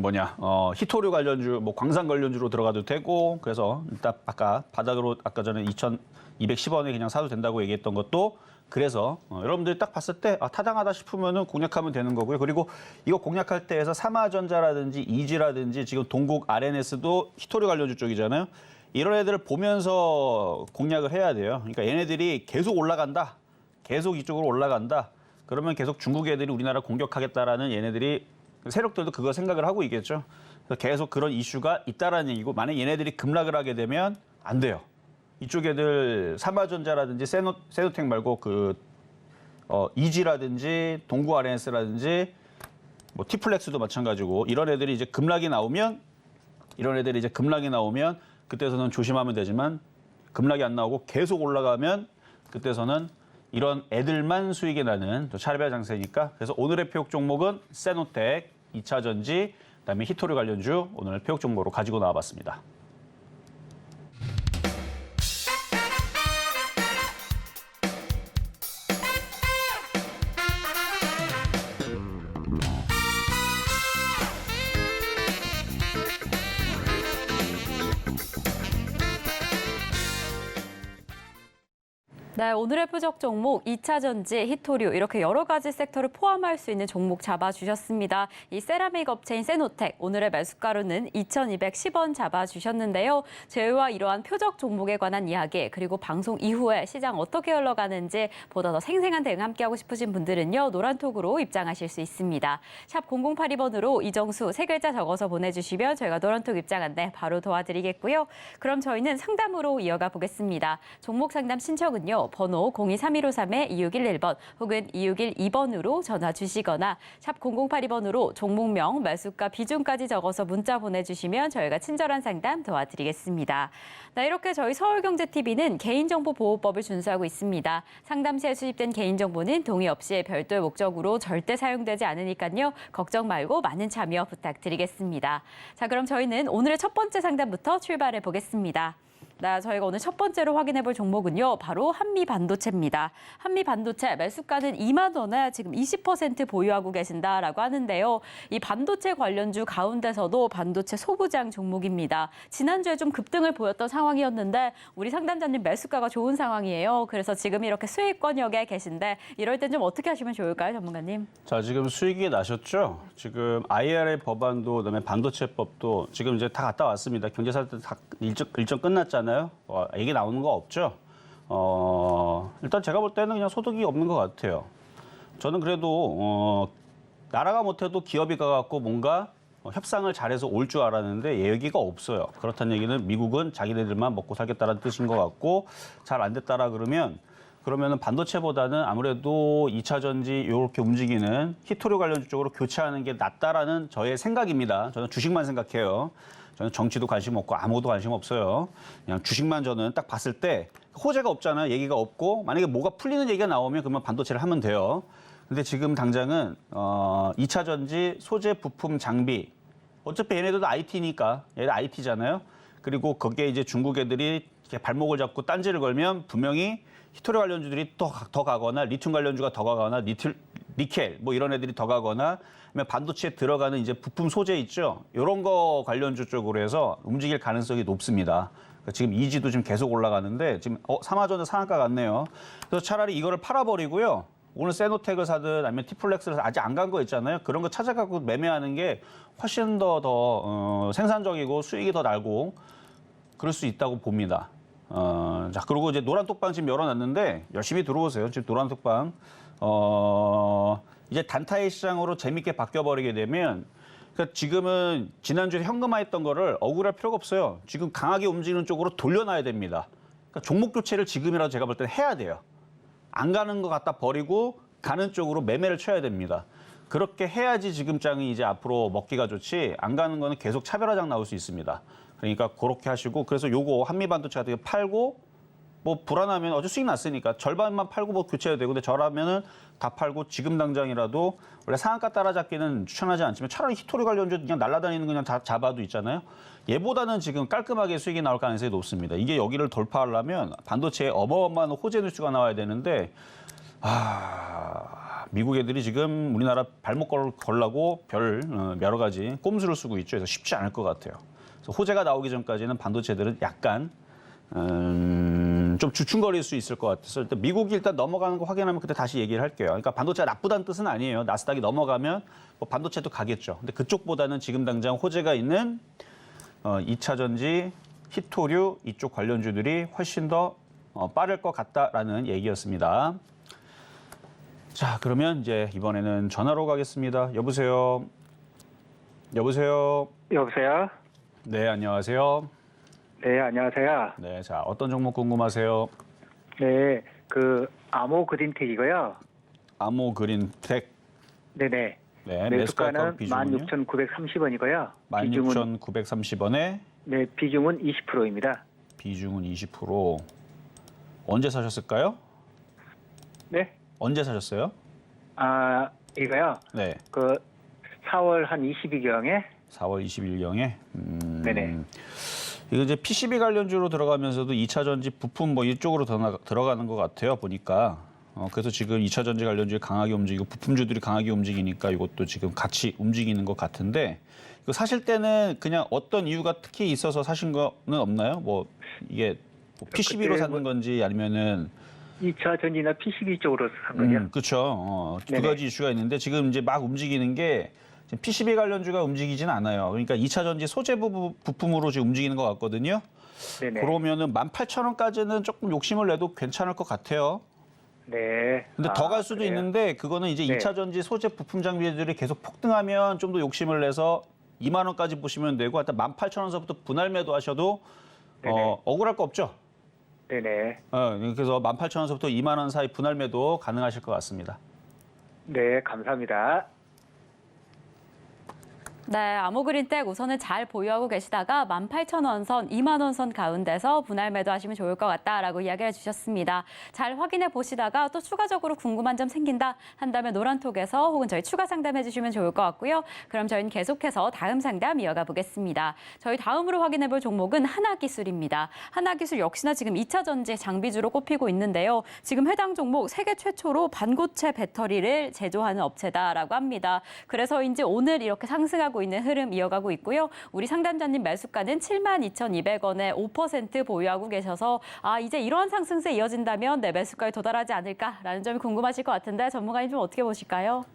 희토류 관련주, 뭐 광산 관련주로 들어가도 되고, 그래서 일단 아까 바닥으로 아까 전에 2,210원에 그냥 사도 된다고 얘기했던 것도 그래서 여러분들이 딱 봤을 때 타당하다 싶으면은 공략하면 되는 거고요. 그리고 이거 공략할 때에서 삼화전자라든지 이지라든지 지금 동국 RNS도 희토류 관련주 쪽이잖아요. 이런 애들을 보면서 공략을 해야 돼요. 그러니까 얘네들이 계속 올라간다, 계속 이쪽으로 올라간다. 그러면 계속 중국 애들이 우리나라 공격하겠다라는 얘네들이 세력들도 그거 생각을 하고 있겠죠. 그래서 계속 그런 이슈가 있다라는 얘기고 만약 얘네들이 급락을 하게 되면 안 돼요. 이쪽 애들 삼화전자라든지 세노텍 말고 이지라든지 동구 RNS라든지 뭐 티플렉스도 마찬가지고 이런 애들이 이제 급락이 나오면 그때서는 조심하면 되지만 급락이 안 나오고 계속 올라가면 그때서는 이런 애들만 수익이 나는 차례별 장세니까 그래서 오늘의 표역 종목은 세노텍, 2차 전지, 그다음에 희토류 관련주 오늘 표역 종목으로 가지고 나와봤습니다. 네, 오늘의 표적 종목 2차 전지, 희토류 이렇게 여러 가지 섹터를 포함할 수 있는 종목 잡아주셨습니다. 이 세라믹 업체인 세노텍 오늘의 매수가로는 2,210원 잡아주셨는데요. 저희와 이러한 표적 종목에 관한 이야기 그리고 방송 이후에 시장 어떻게 흘러가는지 보다 더 생생한 대응 함께하고 싶으신 분들은요. 노란톡으로 입장하실 수 있습니다. 샵 0082번으로 이정수 세 글자 적어서 보내주시면 저희가 노란톡 입장 안내 바로 도와드리겠고요. 그럼 저희는 상담으로 이어가 보겠습니다. 종목 상담 신청은요. 번호 023153-2611번 혹은 2612번으로 전화 주시거나 샵 0082번으로 종목명, 매수가, 비중까지 적어서 문자 보내주시면 저희가 친절한 상담 도와드리겠습니다. 네, 이렇게 저희 서울경제TV는 개인정보보호법을 준수하고 있습니다. 상담 시에 수집된 개인정보는 동의 없이 별도의 목적으로 절대 사용되지 않으니까요. 걱정 말고 많은 참여 부탁드리겠습니다. 자, 그럼 저희는 오늘의 첫 번째 상담부터 출발해 보겠습니다. 네, 저희가 오늘 첫 번째로 확인해 볼 종목은요. 바로 한미반도체입니다. 한미반도체 매수가는 2만 원에 지금 20% 보유하고 계신다라고 하는데요. 이 반도체 관련주 가운데서도 반도체 소부장 종목입니다. 지난주에 좀 급등을 보였던 상황이었는데 우리 상담자님 매수가가 좋은 상황이에요. 그래서 지금 이렇게 수익권역에 계신데 이럴 땐 좀 어떻게 하시면 좋을까요, 전문가님? 자, 지금 수익이 나셨죠? 지금 IRA 법안도 그다음에 반도체법도 지금 이제 다 갔다 왔습니다. 경제사 때 다 일정 끝났잖아요. 얘기 나오는 거 없죠? 일단 제가 볼 때는 그냥 소득이 없는 것 같아요. 저는 그래도 나라가 못해도 기업이 가갖고 뭔가 협상을 잘해서 올 줄 알았는데 얘기가 없어요. 그렇다는 얘기는 미국은 자기네들만 먹고 살겠다는 뜻인 것 같고 잘 안 됐다라 그러면은 반도체보다는 아무래도 2차 전지 이렇게 움직이는 희토류 관련 쪽으로 교체하는 게 낫다라는 저의 생각입니다. 저는 주식만 생각해요. 저는 정치도 관심 없고 아무도 관심 없어요. 그냥 주식만 저는 딱 봤을 때 호재가 없잖아요. 얘기가 없고 만약에 뭐가 풀리는 얘기가 나오면 그러면 반도체를 하면 돼요. 근데 지금 당장은 2차 전지 소재 부품 장비 어차피 얘네들도 IT니까 얘네 IT잖아요. 그리고 거기에 이제 중국 애들이 이렇게 발목을 잡고 딴지를 걸면 분명히 희토류 관련주들이 더 가거나 리튬 관련주가 더 가거나 니켈 뭐 이런 애들이 더 가거나 반도체에 들어가는 이제 부품 소재 있죠. 이런 거 관련주 쪽으로 해서 움직일 가능성이 높습니다. 지금 이지도 지금 계속 올라가는데 지금 삼화전자 상한가 같네요. 그래서 차라리 이거를 팔아버리고요. 오늘 세노텍을 사든 아니면 티플렉스를 아직 안 간 거 있잖아요. 그런 거 찾아가고 매매하는 게 훨씬 더 생산적이고 수익이 더 날고 그럴 수 있다고 봅니다. 자, 그리고 이제 노란 톡방 지금 열어놨는데 열심히 들어오세요. 지금 노란 톡방. 이제 단타의 시장으로 재밌게 바뀌어버리게 되면 그러니까 지금은 지난주에 현금화했던 거를 억울할 필요가 없어요. 지금 강하게 움직이는 쪽으로 돌려놔야 됩니다. 그러니까 종목 교체를 지금이라도 제가 볼 때는 해야 돼요. 안 가는 거 갖다 버리고 가는 쪽으로 매매를 쳐야 됩니다. 그렇게 해야지 지금 장이 이제 앞으로 먹기가 좋지 안 가는 거는 계속 차별화장 나올 수 있습니다. 그러니까 그렇게 하시고 그래서 요거 한미반도체 같은 거 팔고 뭐 불안하면 어제 수익 났으니까 절반만 팔고 뭐 교체해도 되고 근데 저라면은 다 팔고 지금 당장이라도 원래 상한가 따라잡기는 추천하지 않지만 차라리 히토리 관련주 그냥 날아다니는 그냥 다 잡아도 있잖아요. 얘보다는 지금 깔끔하게 수익이 나올 가능성이 높습니다. 이게 여기를 돌파하려면 반도체에 어마어마한 호재 뉴스가 나와야 되는데 미국 애들이 지금 우리나라 발목 걸라고 별 여러 가지 꼼수를 쓰고 있죠. 그래서 쉽지 않을 것 같아요. 그래서 호재가 나오기 전까지는 반도체들은 약간 좀 주춤거릴 수 있을 것 같아서 일단 미국이 일단 넘어가는 거 확인하면 그때 다시 얘기를 할게요. 그러니까 반도체가 나쁘다는 뜻은 아니에요. 나스닥이 넘어가면 뭐 반도체도 가겠죠. 근데 그쪽보다는 지금 당장 호재가 있는 2차 전지, 히토류 이쪽 관련주들이 훨씬 더 빠를 것 같다라는 얘기였습니다. 자, 그러면 이제 이번에는 전화로 가겠습니다. 여보세요. 여보세요. 여보세요? 네, 안녕하세요. 네, 안녕하세요. 네, 자, 어떤 종목 궁금하세요? 네, 아모 그린텍이고요. 아모 그린텍. 네네. 네, 매수가는 비중은요? 16,930원이고요. 16,930원에 네, 비중은 20%입니다. 비중은 20%. 언제 사셨을까요? 네? 언제 사셨어요? 이거요. 네, 4월 한 22경에 4월 20일경에. 네네. 이거 이제 PCB 관련주로 들어가면서도 2차 전지 부품 뭐 이쪽으로 들어가는 것 같아요, 보니까. 그래서 지금 2차 전지 관련주가 강하게 움직이고 부품주들이 강하게 움직이니까 이것도 지금 같이 움직이는 것 같은데 이거 사실 때는 그냥 어떤 이유가 특히 있어서 사신 거는 없나요? 뭐 이게 뭐 PCB로 그때 사는 건지 아니면은 2차 전지나 PCB 쪽으로 산 거죠. 그렇죠. 두 네네. 가지 이슈가 있는데 지금 이제 막 움직이는 게 지금 PCB 관련주가 움직이진 않아요. 그러니까 2차 전지 소재 부품으로 지금 움직이는 것 같거든요. 네네. 그러면은 18,000원까지는 조금 욕심을 내도 괜찮을 것 같아요. 네. 근데 더 갈 수도 그래요? 있는데 그거는 이제 네. 2차 전지 소재 부품 장비들이 계속 폭등하면 좀 더 욕심을 내서 2만 원까지 보시면 되고 하여튼 18,000원서부터 분할 매도하셔도 네네. 억울할 거 없죠. 네네. 그래서 18,000원서부터 2만 원 사이 분할 매도 가능하실 것 같습니다. 네, 감사합니다. 네, 아모그린텍 우선은 잘 보유하고 계시다가 18,000원 선, 2만 원 선 가운데서 분할 매도하시면 좋을 것 같다라고 이야기를 해주셨습니다. 잘 확인해 보시다가 또 추가적으로 궁금한 점 생긴다 한다면 노란톡에서 혹은 저희 추가 상담해 주시면 좋을 것 같고요. 그럼 저희는 계속해서 다음 상담 이어가 보겠습니다. 저희 다음으로 확인해 볼 종목은 하나기술입니다. 하나기술 역시나 지금 2차 전지 장비주로 꼽히고 있는데요. 지금 해당 종목 세계 최초로 반고체 배터리를 제조하는 업체다라고 합니다. 그래서인지 오늘 이렇게 상승하고 있는 흐름 이어가고 있고요. 우리 상담자님 매수가는 72,200원에 5% 보유하고 계셔서 이제 이러한 상승세 이어진다면 내 매수가에 도달하지 않을까라는 점이 궁금하실 것 같은데 전문가님 좀 어떻게 보실까요?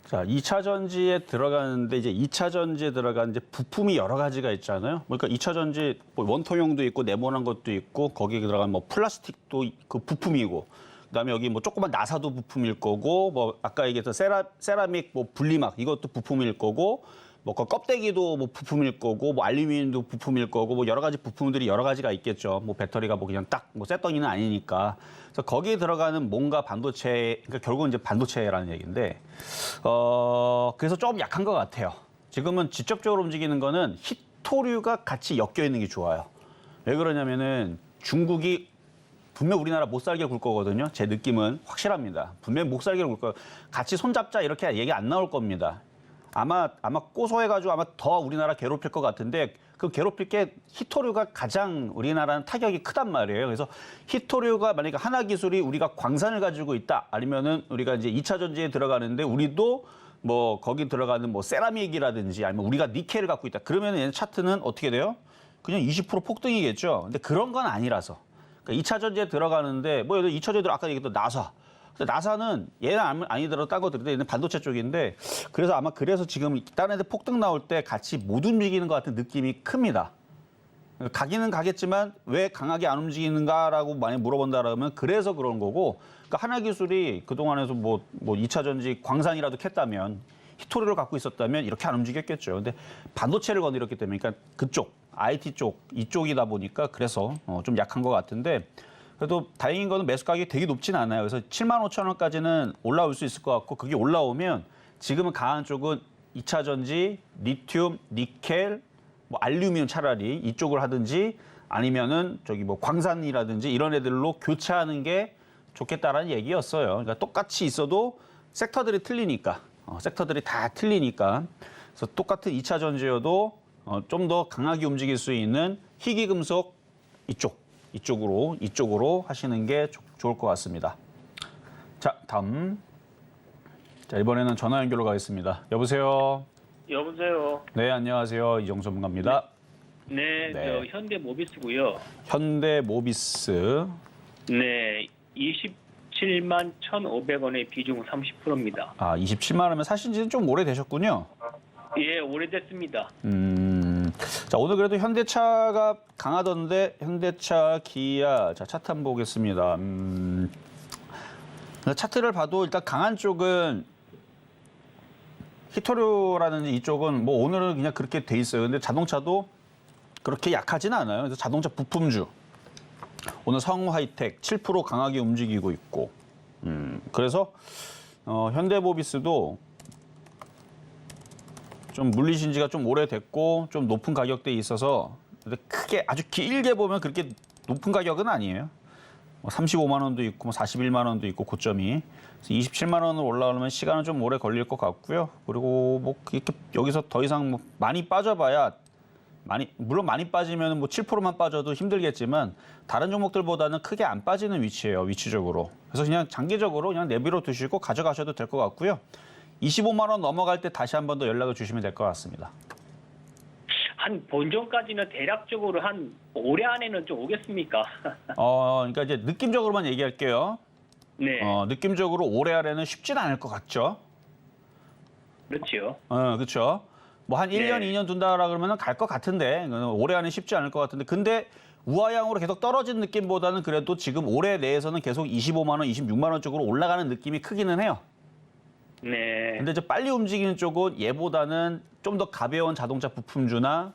자, 2차 전지에 들어가는데 이제 2차 전지에 들어가는 이제 부품이 여러 가지가 있잖아요. 그러니까 2차 전지 뭐 원통형도 있고 네모난 것도 있고 거기에 들어간 뭐 플라스틱도 그 부품이고 그다음에 여기 뭐 조그만 나사도 부품일 거고 뭐 아까 얘기했던 세라믹 뭐 분리막 이것도 부품일 거고 뭐 그 껍데기도 뭐 부품일 거고 뭐 알루미늄도 부품일 거고 뭐 여러 가지 부품들이 여러 가지가 있겠죠. 뭐 배터리가 뭐 그냥 딱 뭐 쇳덩이는 아니니까. 그래서 거기에 들어가는 뭔가 반도체 그러니까 결국은 이제 반도체라는 얘기인데 그래서 좀 약한 것 같아요. 지금은 직접적으로 움직이는 거는 히토류가 같이 엮여 있는 게 좋아요. 왜 그러냐면은 중국이 분명 우리나라 못 살게 굴 거거든요. 제 느낌은 확실합니다. 분명 못 살게 굴 거예요. 같이 손잡자 이렇게 얘기 안 나올 겁니다. 아마 고소해가지고 아마 더 우리나라 괴롭힐 것 같은데 그 괴롭힐 게 히토류가 가장 우리나라는 타격이 크단 말이에요. 그래서 히토류가 만약에 하나기술이 우리가 광산을 가지고 있다 아니면은 우리가 이제 2차 전지에 들어가는데 우리도 뭐 거기 들어가는 뭐 세라믹이라든지 아니면 우리가 니켈을 갖고 있다. 그러면 얘는 차트는 어떻게 돼요? 그냥 20% 폭등이겠죠. 근데 그런 건 아니라서. 그러니까 2차 전지에 들어가는데 뭐 예를 들어 2차 전지 아까 얘기했던 나사 근데 나사는 얘는 아니더라도 딴 것들인데 얘는 반도체 쪽인데 그래서 아마 그래서 지금 다른 애들 폭등 나올 때 같이 못 움직이는 것 같은 느낌이 큽니다. 가기는 가겠지만 왜 강하게 안 움직이는가라고 많이 물어본다라면 그래서 그런 거고 그러니까 하나기술이 그동안에서 뭐 2차 전지 광산이라도 캤다면 히토리를 갖고 있었다면 이렇게 안 움직였겠죠. 근데 반도체를 거느렸기 때문에 그러니까 그쪽 IT 쪽 이쪽이다 보니까 그래서 좀 약한 것 같은데 그래도 다행인 거는 매수 가격이 되게 높진 않아요. 그래서 75,000원까지는 올라올 수 있을 것 같고 그게 올라오면 지금은 강한 쪽은 2차 전지, 리튬, 니켈, 뭐 알루미늄 차라리 이쪽을 하든지 아니면은 저기 뭐 광산이라든지 이런 애들로 교체하는 게 좋겠다라는 얘기였어요. 그러니까 똑같이 있어도 섹터들이 틀리니까 섹터들이 다 틀리니까 그래서 똑같은 2차 전지여도 좀 더 강하게 움직일 수 있는 희귀금속 이쪽으로 하시는 게 좋을 것 같습니다. 자, 다음. 자, 이번에는 전화 연결로 가겠습니다. 여보세요. 여보세요. 네, 안녕하세요. 이정수 전문가입니다. 네, 네. 저 현대모비스고요. 현대모비스. 네, 27만 1,500원의 비중 30%입니다. 아, 27만 원이면 사신 지는 좀 오래되셨군요. 예, 오래됐습니다. 자, 오늘 그래도 현대차가 강하던데 현대차, 기아. 자, 차트 한번 보겠습니다. 차트를 봐도 일단 강한 쪽은 히토류라든지 이쪽은 뭐 오늘은 그냥 그렇게 돼 있어요. 근데 자동차도 그렇게 약하진 않아요. 그래서 자동차 부품주. 오늘 성하이텍 7% 강하게 움직이고 있고. 그래서 현대모비스도 좀 물리신 지가 좀 오래됐고 좀 높은 가격대에 있어서 근데 크게 아주 길게 보면 그렇게 높은 가격은 아니에요. 35만 원도 있고 41만 원도 있고 고점이 27만 원으로 올라오면 시간은 좀 오래 걸릴 것 같고요. 그리고 뭐 이렇게 여기서 더 이상 뭐 많이 빠져봐야 물론 많이 빠지면 뭐 7%만 빠져도 힘들겠지만 다른 종목들보다는 크게 안 빠지는 위치예요. 위치적으로. 그래서 그냥 장기적으로 그냥 내비로 두시고 가져가셔도 될 것 같고요. 25만 원 넘어갈 때 다시 한 번 더 연락을 주시면 될 것 같습니다. 한 본전까지는 대략적으로 한 올해 안에는 좀 오겠습니까? 그러니까 이제 느낌적으로만 얘기할게요. 네, 느낌적으로 올해 안에는 쉽진 않을 것 같죠. 그렇죠. 그렇죠. 뭐 한 1년, 네. 2년 둔다라 그러면 갈 것 같은데 올해 안에 쉽지 않을 것 같은데 근데 우하향으로 계속 떨어진 느낌보다는 그래도 지금 올해 내에서는 계속 25만 원, 26만 원 쪽으로 올라가는 느낌이 크기는 해요. 네, 근데 이제 빨리 움직이는 쪽은 얘보다는 좀 더 가벼운 자동차 부품주나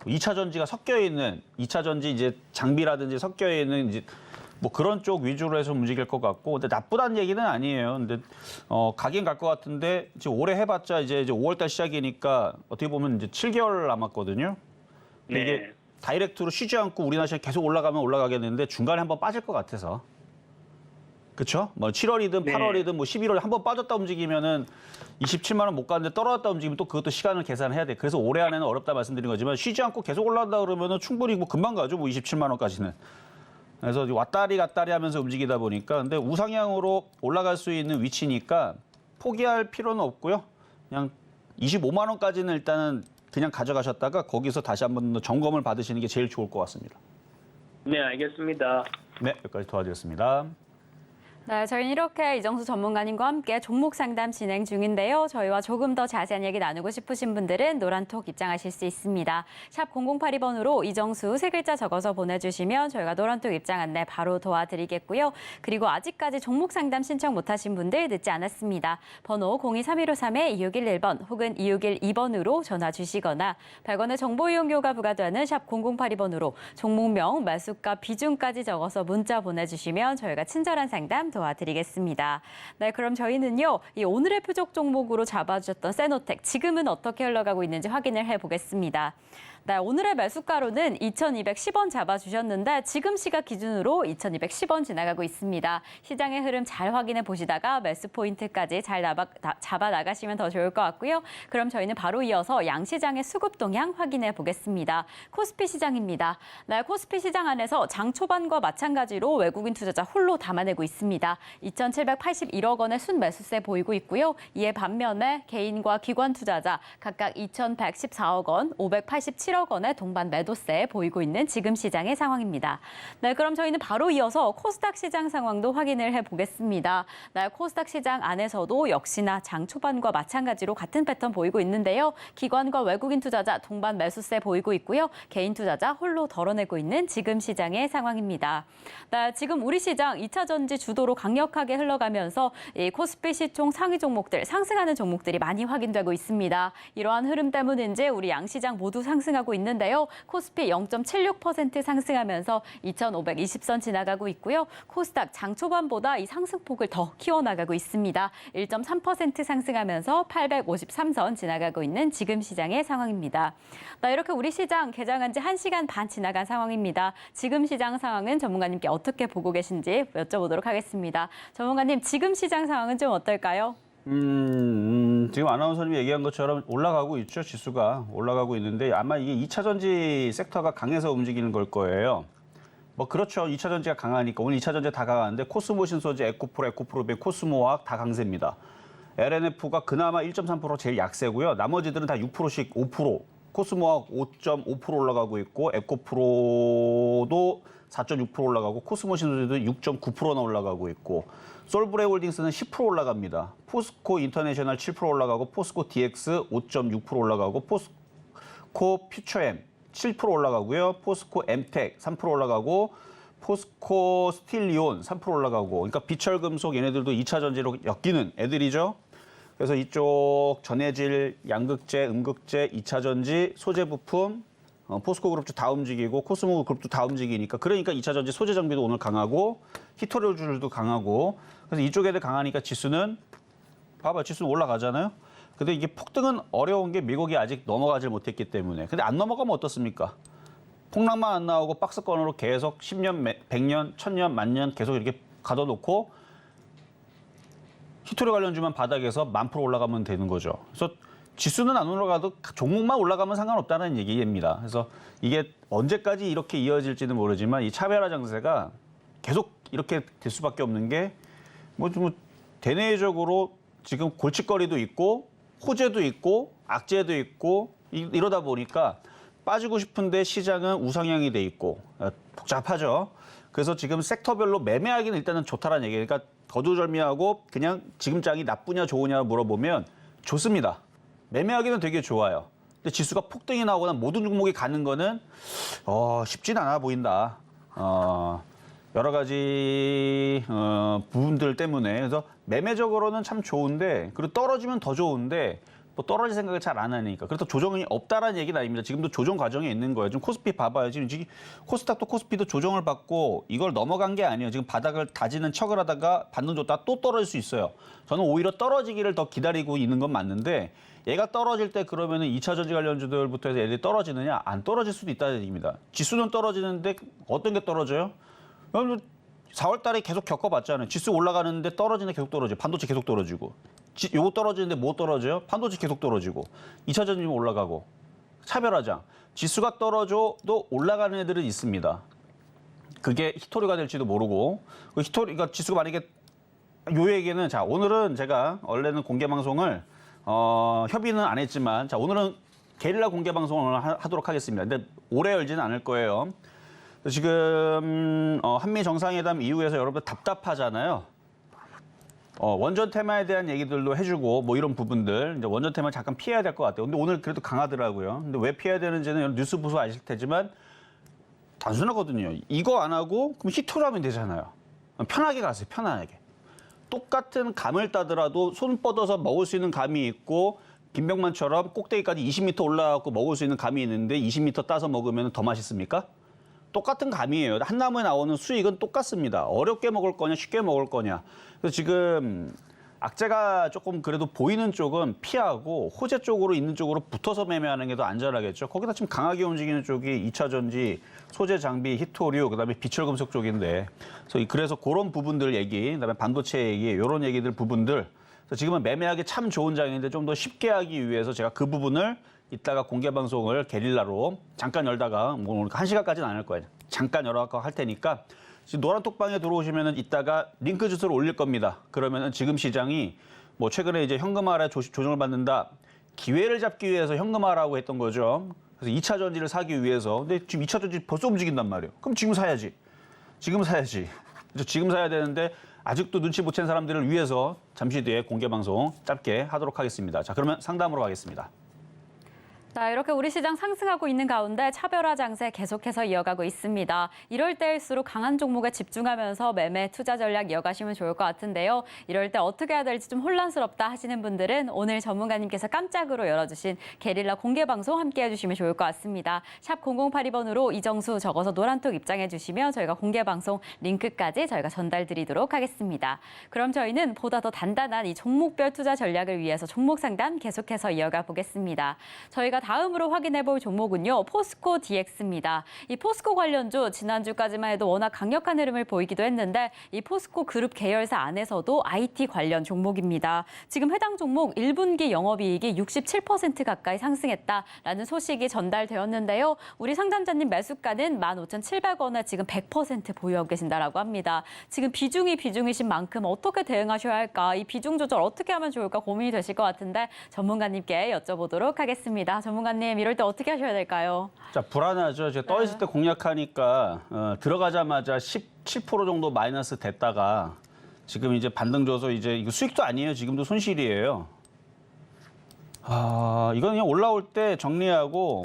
2차 전지가 섞여 있는 2차 전지 이제 장비라든지 섞여 있는 이제 뭐 그런 쪽 위주로 해서 움직일 것 같고 근데 나쁘다는 얘기는 아니에요. 근데 가긴 갈 것 같은데 지금 올해 해봤자 이제 5월달 시작이니까 어떻게 보면 이제 7개월 남았거든요. 근데 네. 이게 다이렉트로 쉬지 않고 우리나라 시장 계속 올라가면 올라가겠는데 중간에 한번 빠질 것 같아서. 그렇죠? 뭐 7월이든 네. 8월이든 뭐 11월 한번 빠졌다 움직이면은 27만 원 못 가는데 떨어졌다 움직이면 또 그것도 시간을 계산해야 돼. 그래서 올해 안에는 어렵다 말씀드린 거지만 쉬지 않고 계속 올라간다 그러면은 충분히 뭐 금방 가죠. 뭐 27만 원까지는. 그래서 왔다리 갔다리 하면서 움직이다 보니까 근데 우상향으로 올라갈 수 있는 위치니까 포기할 필요는 없고요. 그냥 25만 원까지는 일단은 그냥 가져가셨다가 거기서 다시 한번 더 점검을 받으시는 게 제일 좋을 것 같습니다. 네, 알겠습니다. 네, 여기까지 도와드렸습니다. 네, 저희는 이렇게 이정수 전문가님과 함께 종목 상담 진행 중인데요. 저희와 조금 더 자세한 얘기 나누고 싶으신 분들은 노란톡 입장하실 수 있습니다. 샵 0082번으로 이정수 세 글자 적어서 보내주시면 저희가 노란톡 입장 안내 바로 도와드리겠고요. 그리고 아직까지 종목 상담 신청 못하신 분들 늦지 않았습니다. 번호 023153-2611번 혹은 2612번으로 전화 주시거나 100원의 정보 이용료가 부과되는 샵 0082번으로 종목명, 매수가, 비중까지 적어서 문자 보내주시면 저희가 친절한 상담 도와드리겠습니다. 네, 그럼 저희는요, 이 오늘의 표적 종목으로 잡아주셨던 세노텍, 지금은 어떻게 흘러가고 있는지 확인을 해보겠습니다. 네, 오늘의 매수가로는 2,210원 잡아주셨는데 지금 시각 기준으로 2,210원 지나가고 있습니다. 시장의 흐름 잘 확인해 보시다가 매수 포인트까지 잘 잡아 나가시면 더 좋을 것 같고요. 그럼 저희는 바로 이어서 양시장의 수급 동향 확인해 보겠습니다. 코스피 시장입니다. 네, 코스피 시장 안에서 장 초반과 마찬가지로 외국인 투자자 홀로 담아내고 있습니다. 2,781억 원의 순매수세 보이고 있고요. 이에 반면에 개인과 기관 투자자 각각 2,114억 원, 587억 7억 원의 동반 매도세 보이고 있는 지금 시장의 상황입니다. 네, 그럼 저희는 바로 이어서 코스닥 시장 상황도 확인을 해보겠습니다. 네, 코스닥 시장 안에서도 역시나 장 초반과 마찬가지로 같은 패턴 보이고 있는데요. 기관과 외국인 투자자 동반 매수세 보이고 있고요. 개인 투자자 홀로 덜어내고 있는 지금 시장의 상황입니다. 네, 지금 우리 시장 2차 전지 주도로 강력하게 흘러가면서 이 코스피 시총 상위 종목들, 상승하는 종목들이 많이 확인되고 있습니다. 이러한 흐름 때문인지 우리 양시장 모두 상승하고 있는데요. 코스피 0.76% 상승하면서 2,520선 지나가고 있고요. 코스닥 장 초반보다 이 상승폭을 더 키워나가고 있습니다. 1.3% 상승하면서 853선 지나가고 있는 지금 시장의 상황입니다. 나 이렇게 우리 시장 개장한 지 1시간 반 지나간 상황입니다. 지금 시장 상황은 전문가님께 어떻게 보고 계신지 여쭤보도록 하겠습니다. 전문가님, 지금 시장 상황은 좀 어떨까요? 지금 아나운서님이 얘기한 것처럼 올라가고 있죠. 지수가 올라가고 있는데 아마 이게 2차 전지 섹터가 강해서 움직이는 걸 거예요. 뭐 그렇죠. 2차 전지가 강하니까 오늘 2차 전지 다 강한데 코스모 신소재, 에코프로, 에코프로백, 코스모화학 다 강세입니다. LNF가 그나마 1.3% 제일 약세고요. 나머지들은 다 6%씩 5%, 코스모화학 5.5% 올라가고 있고 에코프로도 4.6% 올라가고 코스모 신소재도 6.9%나 올라가고 있고 솔브레홀딩스는 10% 올라갑니다. 포스코 인터내셔널 7% 올라가고 포스코 DX 5.6% 올라가고 포스코 퓨처엠 7% 올라가고요. 포스코 엠텍 3% 올라가고 포스코 스틸리온 3% 올라가고 그러니까 비철금속 얘네들도 2차 전지로 엮이는 애들이죠. 그래서 이쪽 전해질, 양극재, 음극재, 2차 전지, 소재 부품 포스코 그룹도 다 움직이고 코스모 그룹도 다 움직이니까 그러니까 2차 전지 소재 장비도 오늘 강하고 히토리오줄도 강하고 그래서 이쪽 애들 강하니까 지수는 봐봐 지수는 올라가잖아요. 근데 이게 폭등은 어려운 게 미국이 아직 넘어가질 못했기 때문에 근데 안 넘어가면 어떻습니까? 폭락만 안 나오고 박스권으로 계속 10년, 100년, 1000년, 만년 계속 이렇게 가둬놓고 히토리 관련주만 바닥에서 10,000% 올라가면 되는 거죠. 그래서 지수는 안 올라가도 종목만 올라가면 상관없다는 얘기입니다. 그래서 이게 언제까지 이렇게 이어질지는 모르지만 이 차별화 장세가 계속 이렇게 될 수밖에 없는 게 뭐 좀 대내적으로 지금 골칫거리도 있고 호재도 있고 악재도 있고 이러다 보니까 빠지고 싶은데 시장은 우상향이 돼 있고 복잡하죠. 그래서 지금 섹터별로 매매하기는 일단은 좋다라는 얘기예요. 그러니까 거두절미하고 그냥 지금 장이 나쁘냐 좋으냐 물어보면 좋습니다. 매매하기는 되게 좋아요. 근데 지수가 폭등이 나오거나 모든 종목이 가는 거는 쉽진 않아 보인다. 여러 가지 부분들 때문에 그래서 매매적으로는 참 좋은데 그리고 떨어지면 더 좋은데 뭐 떨어질 생각을 잘 안 하니까 그래서 조정이 없다라는 얘기는 아닙니다. 지금도 조정 과정에 있는 거예요. 지금 코스피 봐봐요. 지금 코스닥도 코스피도 조정을 받고 이걸 넘어간 게 아니에요. 지금 바닥을 다지는 척을 하다가 반등 줬다가 또 떨어질 수 있어요. 저는 오히려 떨어지기를 더 기다리고 있는 건 맞는데 얘가 떨어질 때 그러면은 2차 전지 관련주들부터 해서 얘들이 떨어지느냐? 안 떨어질 수도 있다는 얘기입니다. 지수는 떨어지는데 어떤 게 떨어져요? 4월 달에 계속 겪어봤잖아요. 지수 올라가는데 떨어지는데 계속 떨어져요. 반도체 계속 떨어지고. 요거 떨어지는데 뭐 떨어져요? 반도체 계속 떨어지고. 2차 전지는 올라가고. 차별화장. 지수가 떨어져도 올라가는 애들은 있습니다. 그게 히토리가 될지도 모르고. 그러니까 지수가 만약에 요 얘기는 자 오늘은 제가 원래는 공개 방송을 협의는 안 했지만 자 오늘은 게릴라 공개 방송을 하도록 하겠습니다. 근데 오래 열지는 않을 거예요. 지금 한미 정상회담 이후에서 여러분들 답답하잖아요. 원전 테마에 대한 얘기들도 해주고 뭐 이런 부분들 이제 원전 테마 잠깐 피해야 될 것 같아요. 근데 오늘 그래도 강하더라고요. 근데 왜 피해야 되는지는 뉴스 보수 아실 테지만 단순하거든요. 이거 안 하고 그럼 히토리 하면 되잖아요. 편하게 가세요. 편안하게. 똑같은 감을 따더라도 손 뻗어서 먹을 수 있는 감이 있고 김병만처럼 꼭대기까지 20m 올라가고 먹을 수 있는 감이 있는데 20m 따서 먹으면 더 맛있습니까? 똑같은 감이에요. 한 나무에 나오는 수익은 똑같습니다. 어렵게 먹을 거냐 쉽게 먹을 거냐. 그래서 지금 악재가 조금 그래도 보이는 쪽은 피하고 호재 쪽으로 있는 쪽으로 붙어서 매매하는 게 더 안전하겠죠. 거기다 지금 강하게 움직이는 쪽이 2차 전지, 소재 장비, 히토류, 그다음에 비철금속 쪽인데 그래서 그런 부분들 얘기, 그다음에 반도체 얘기, 이런 얘기들 부분들. 그래서 지금은 매매하기 참 좋은 장인데 좀 더 쉽게 하기 위해서 제가 그 부분을 이따가 공개 방송을 게릴라로 잠깐 열다가 뭐 1시간까지는 안 할 거예요. 잠깐 열어갖고 할 테니까 지금 노란 톡방에 들어오시면은 이따가 링크 주소를 올릴 겁니다. 그러면은 지금 시장이 뭐 최근에 이제 현금화에 조정을 받는다. 기회를 잡기 위해서 현금화라고 했던 거죠. 그래서 2차 전지를 사기 위해서. 근데 지금 2차 전지 벌써 움직인단 말이에요. 그럼 지금 사야지. 지금 사야지. 그래서 지금 사야 되는데 아직도 눈치 못 챈 사람들을 위해서 잠시 뒤에 공개 방송 짧게 하도록 하겠습니다. 자, 그러면 상담으로 가겠습니다. 자, 이렇게 우리 시장 상승하고 있는 가운데 차별화 장세 계속해서 이어가고 있습니다. 이럴 때일수록 강한 종목에 집중하면서 매매 투자 전략 이어가시면 좋을 것 같은데요. 이럴 때 어떻게 해야 될지 좀 혼란스럽다 하시는 분들은 오늘 전문가님께서 깜짝으로 열어주신 게릴라 공개 방송 함께 해주시면 좋을 것 같습니다. 샵 0082번으로 이정수 적어서 노란톡 입장해 주시면 저희가 공개 방송 링크까지 저희가 전달드리도록 하겠습니다. 그럼 저희는 보다 더 단단한 이 종목별 투자 전략을 위해서 종목 상담 계속해서 이어가 보겠습니다. 저희가 다음으로 확인해 볼 종목은요. 포스코 DX입니다. 이 포스코 관련주 지난주까지만 해도 워낙 강력한 흐름을 보이기도 했는데 이 포스코 그룹 계열사 안에서도 IT 관련 종목입니다. 지금 해당 종목 1분기 영업이익이 67% 가까이 상승했다라는 소식이 전달되었는데요. 우리 상담자님 매수가는 15,700원에 지금 100% 보유하고 계신다라고 합니다. 지금 비중이신 만큼 어떻게 대응하셔야 할까? 이 비중 조절 어떻게 하면 좋을까 고민이 되실 것 같은데 전문가님께 여쭤보도록 하겠습니다. 전문가님, 이럴 때 어떻게 하셔야 될까요? 자, 불안하죠. 제가 떠 있을 때 공략하니까 들어가자마자 17% 정도 마이너스 됐다가 지금 이제 반등 줘서 이제 이거 수익도 아니에요. 지금도 손실이에요. 이건 그냥 올라올 때 정리하고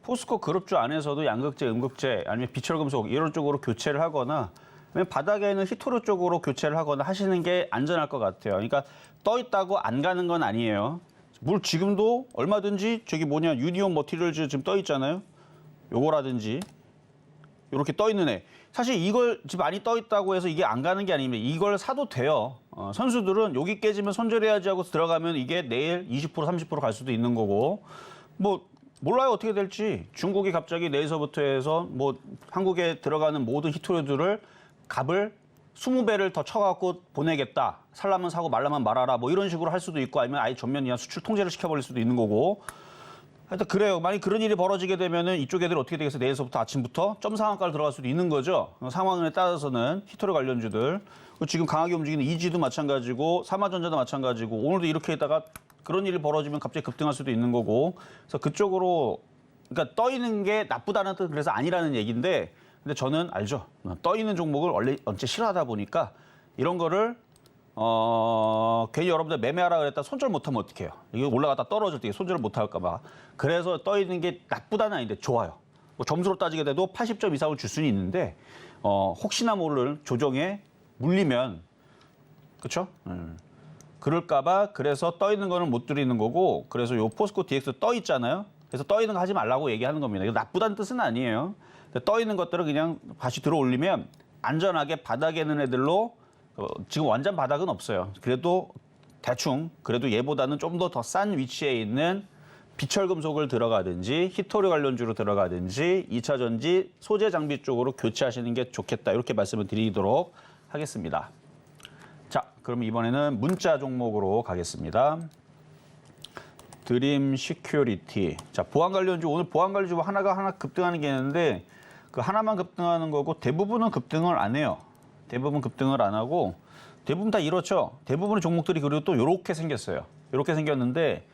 포스코 그룹주 안에서도 양극재, 음극재 아니면 비철금속 이런 쪽으로 교체를 하거나 아니면 바닥에는 히토르 쪽으로 교체를 하거나 하시는 게 안전할 것 같아요. 그러니까 떠 있다고 안 가는 건 아니에요. 물 지금도 얼마든지 저기 유니온 머티리얼즈 지금 떠 있잖아요. 요거라든지 이렇게 떠 있는 애. 사실 이걸 지금 많이 떠 있다고 해서 이게 안 가는 게 아닙니다. 이걸 사도 돼요. 선수들은 여기 깨지면 손절해야지 하고 들어가면 이게 내일 20% 30% 갈 수도 있는 거고 뭐 몰라요 어떻게 될지. 중국이 갑자기 내일서부터 해서 뭐 한국에 들어가는 모든 히토류들을 값을 20배를 더 쳐갖고 보내겠다. 살라면 사고 말라면 말아라. 뭐 이런 식으로 할 수도 있고 아니면 아예 전면 그냥 수출 통제를 시켜버릴 수도 있는 거고. 하여튼 그래요. 만약 그런 일이 벌어지게 되면은 이쪽 애들 어떻게 되겠어요? 내일서부터 아침부터 점 상한가를 들어갈 수도 있는 거죠. 상황에 따라서는 히토류 관련주들. 지금 강하게 움직이는 이지도 마찬가지고 삼화전자도 마찬가지고 오늘도 이렇게 있다가 그런 일이 벌어지면 갑자기 급등할 수도 있는 거고. 그래서 그쪽으로 그러니까 떠 있는 게 나쁘다는 뜻은 그래서 아니라는 얘기인데 근데 저는 알죠. 떠 있는 종목을 원래 싫어하다 보니까 이런 거를 괜히 여러분들 매매하라 그랬다 손절 못하면 어떡해요. 이게 올라갔다 떨어질 때 손절을 못할까 봐. 그래서 떠 있는 게 나쁘다는 아닌데 좋아요. 뭐 점수로 따지게 돼도 80점 이상을 줄 수는 있는데 혹시나 모를 조정에 물리면 그렇죠? 그럴까 봐 그래서 떠 있는 거는 못 드리는 거고 그래서 요 포스코 DX 떠 있잖아요. 그래서 떠 있는 거 하지 말라고 얘기하는 겁니다. 이거 나쁘다는 뜻은 아니에요. 떠 있는 것들은 그냥 다시 들어 올리면 안전하게 바닥에 있는 애들로 지금 완전 바닥은 없어요. 그래도 대충 그래도 얘보다는 좀 더 싼 위치에 있는 비철금속을 들어가든지 히토류 관련주로 들어가든지 2차 전지 소재 장비 쪽으로 교체하시는 게 좋겠다. 이렇게 말씀을 드리도록 하겠습니다. 자, 그럼 이번에는 문자 종목으로 가겠습니다. 드림 시큐리티. 자, 보안 관련주 오늘 보안 관련주 하나 급등하는 게 있는데 그 하나만 급등하는 거고 대부분은 급등을 안 해요. 대부분 급등을 안 하고 대부분 다 이렇죠. 대부분의 종목들이 그리고 또 이렇게 생겼어요. 이렇게 생겼는데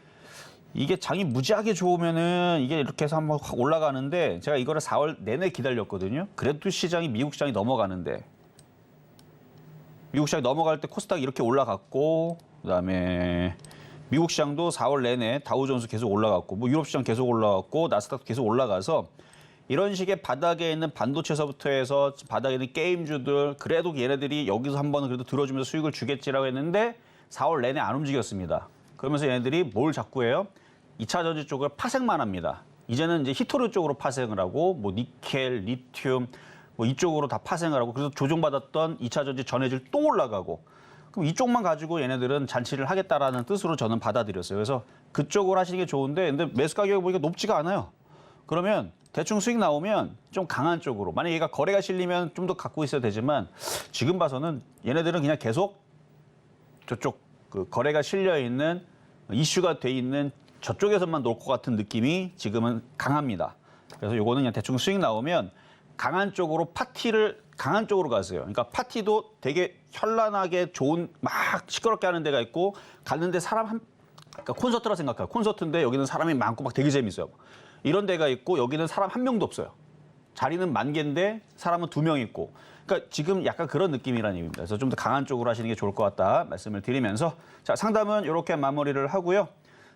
이게 장이 무지하게 좋으면은 이게 이렇게 해서 한번 확 올라가는데 제가 이거를 4월 내내 기다렸거든요. 그래도 시장이 미국 시장이 넘어가는데 미국 시장이 넘어갈 때 코스닥이 이렇게 올라갔고 그다음에 미국 시장도 4월 내내 다우존스 계속 올라갔고 뭐 유럽 시장 계속 올라갔고 나스닥도 계속 올라가서 이런 식의 바닥에 있는 반도체서부터 해서 바닥에 있는 게임주들 그래도 얘네들이 여기서 한번 그래도 들어주면서 수익을 주겠지라고 했는데 4월 내내 안 움직였습니다. 그러면서 얘네들이 뭘 자꾸 해요? 2차 전지 쪽을 파생만 합니다. 이제는 이제 히토류 쪽으로 파생을 하고 뭐 니켈, 리튬 뭐 이쪽으로 다 파생을 하고 그래서 조정받았던 2차 전지 전해질 또 올라가고 그럼 이쪽만 가지고 얘네들은 잔치를 하겠다라는 뜻으로 저는 받아들였어요. 그래서 그쪽으로 하시는 게 좋은데 근데 매수 가격을 보니까 높지가 않아요. 그러면 대충 수익 나오면 좀 강한 쪽으로 만약 얘가 거래가 실리면 좀 더 갖고 있어야 되지만 지금 봐서는 얘네들은 그냥 계속 저쪽 그 거래가 실려 있는 이슈가 돼 있는 저쪽에서만 놀 것 같은 느낌이 지금은 강합니다. 그래서 요거는 그냥 대충 수익 나오면 강한 쪽으로 강한 쪽으로 가세요. 그러니까 파티도 되게 현란하게 좋은 막 시끄럽게 하는 데가 있고 갔는데 사람 그러니까 콘서트라 생각해요. 콘서트인데 여기는 사람이 많고 막 되게 재밌어요. 이런 데가 있고 여기는 사람 한 명도 없어요. 자리는 10,000개인데 사람은 2명 있고. 그러니까 지금 약간 그런 느낌이라는 얘기입니다. 그래서 좀 더 강한 쪽으로 하시는 게 좋을 것 같다 말씀을 드리면서 자, 상담은 이렇게 마무리를 하고요.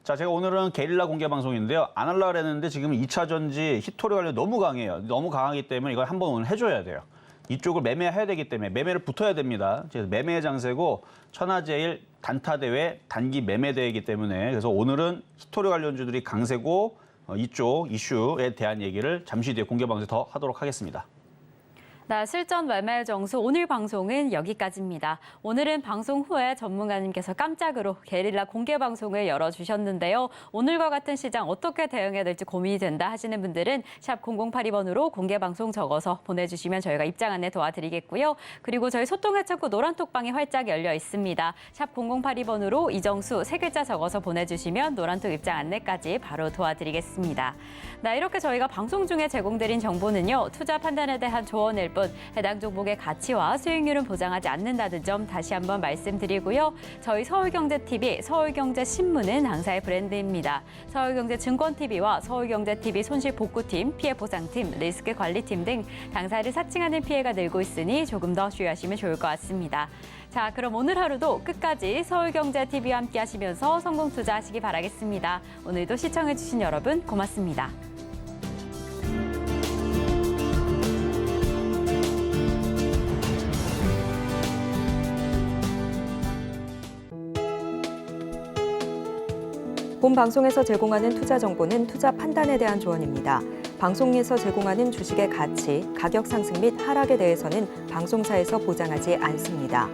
자, 제가 오늘은 게릴라 공개 방송인데요. 안 하려고 했는데 지금 2차 전지 히토리 관련 너무 강해요. 너무 강하기 때문에 이걸 한번 오늘 해줘야 돼요. 이쪽을 매매해야 되기 때문에 매매를 붙어야 됩니다. 그래서 매매의 장세고 천하제일 단타 대회 단기 매매 대회이기 때문에 그래서 오늘은 히토리 관련주들이 강세고 이쪽 이슈에 대한 얘기를 잠시 뒤에 공개 방송 더 하도록 하겠습니다. 네, 실전 매매 정수 오늘 방송은 여기까지입니다. 오늘은 방송 후에 전문가님께서 깜짝으로 게릴라 공개 방송을 열어주셨는데요. 오늘과 같은 시장 어떻게 대응해야 될지 고민이 된다 하시는 분들은 샵 0082번으로 공개 방송 적어서 보내주시면 저희가 입장 안내 도와드리겠고요. 그리고 저희 소통의 창구 노란톡방이 활짝 열려 있습니다. 샵 0082번으로 이정수 3글자 적어서 보내주시면 노란톡 입장 안내까지 바로 도와드리겠습니다. 네, 이렇게 저희가 방송 중에 제공드린 정보는요. 투자 판단에 대한 조언일 뿐 해당 종목의 가치와 수익률은 보장하지 않는다는 점 다시 한번 말씀드리고요. 저희 서울경제TV, 서울경제신문은 당사의 브랜드입니다. 서울경제증권TV와 서울경제TV 손실복구팀, 피해보상팀, 리스크관리팀 등 당사를 사칭하는 피해가 늘고 있으니 조금 더 주의하시면 좋을 것 같습니다. 자, 그럼 오늘 하루도 끝까지 서울경제TV와 함께 하시면서 성공 투자하시기 바라겠습니다. 오늘도 시청해주신 여러분 고맙습니다. 본 방송에서 제공하는 투자 정보는 투자 판단에 대한 조언입니다. 방송에서 제공하는 주식의 가치, 가격 상승 및 하락에 대해서는 방송사에서 보장하지 않습니다.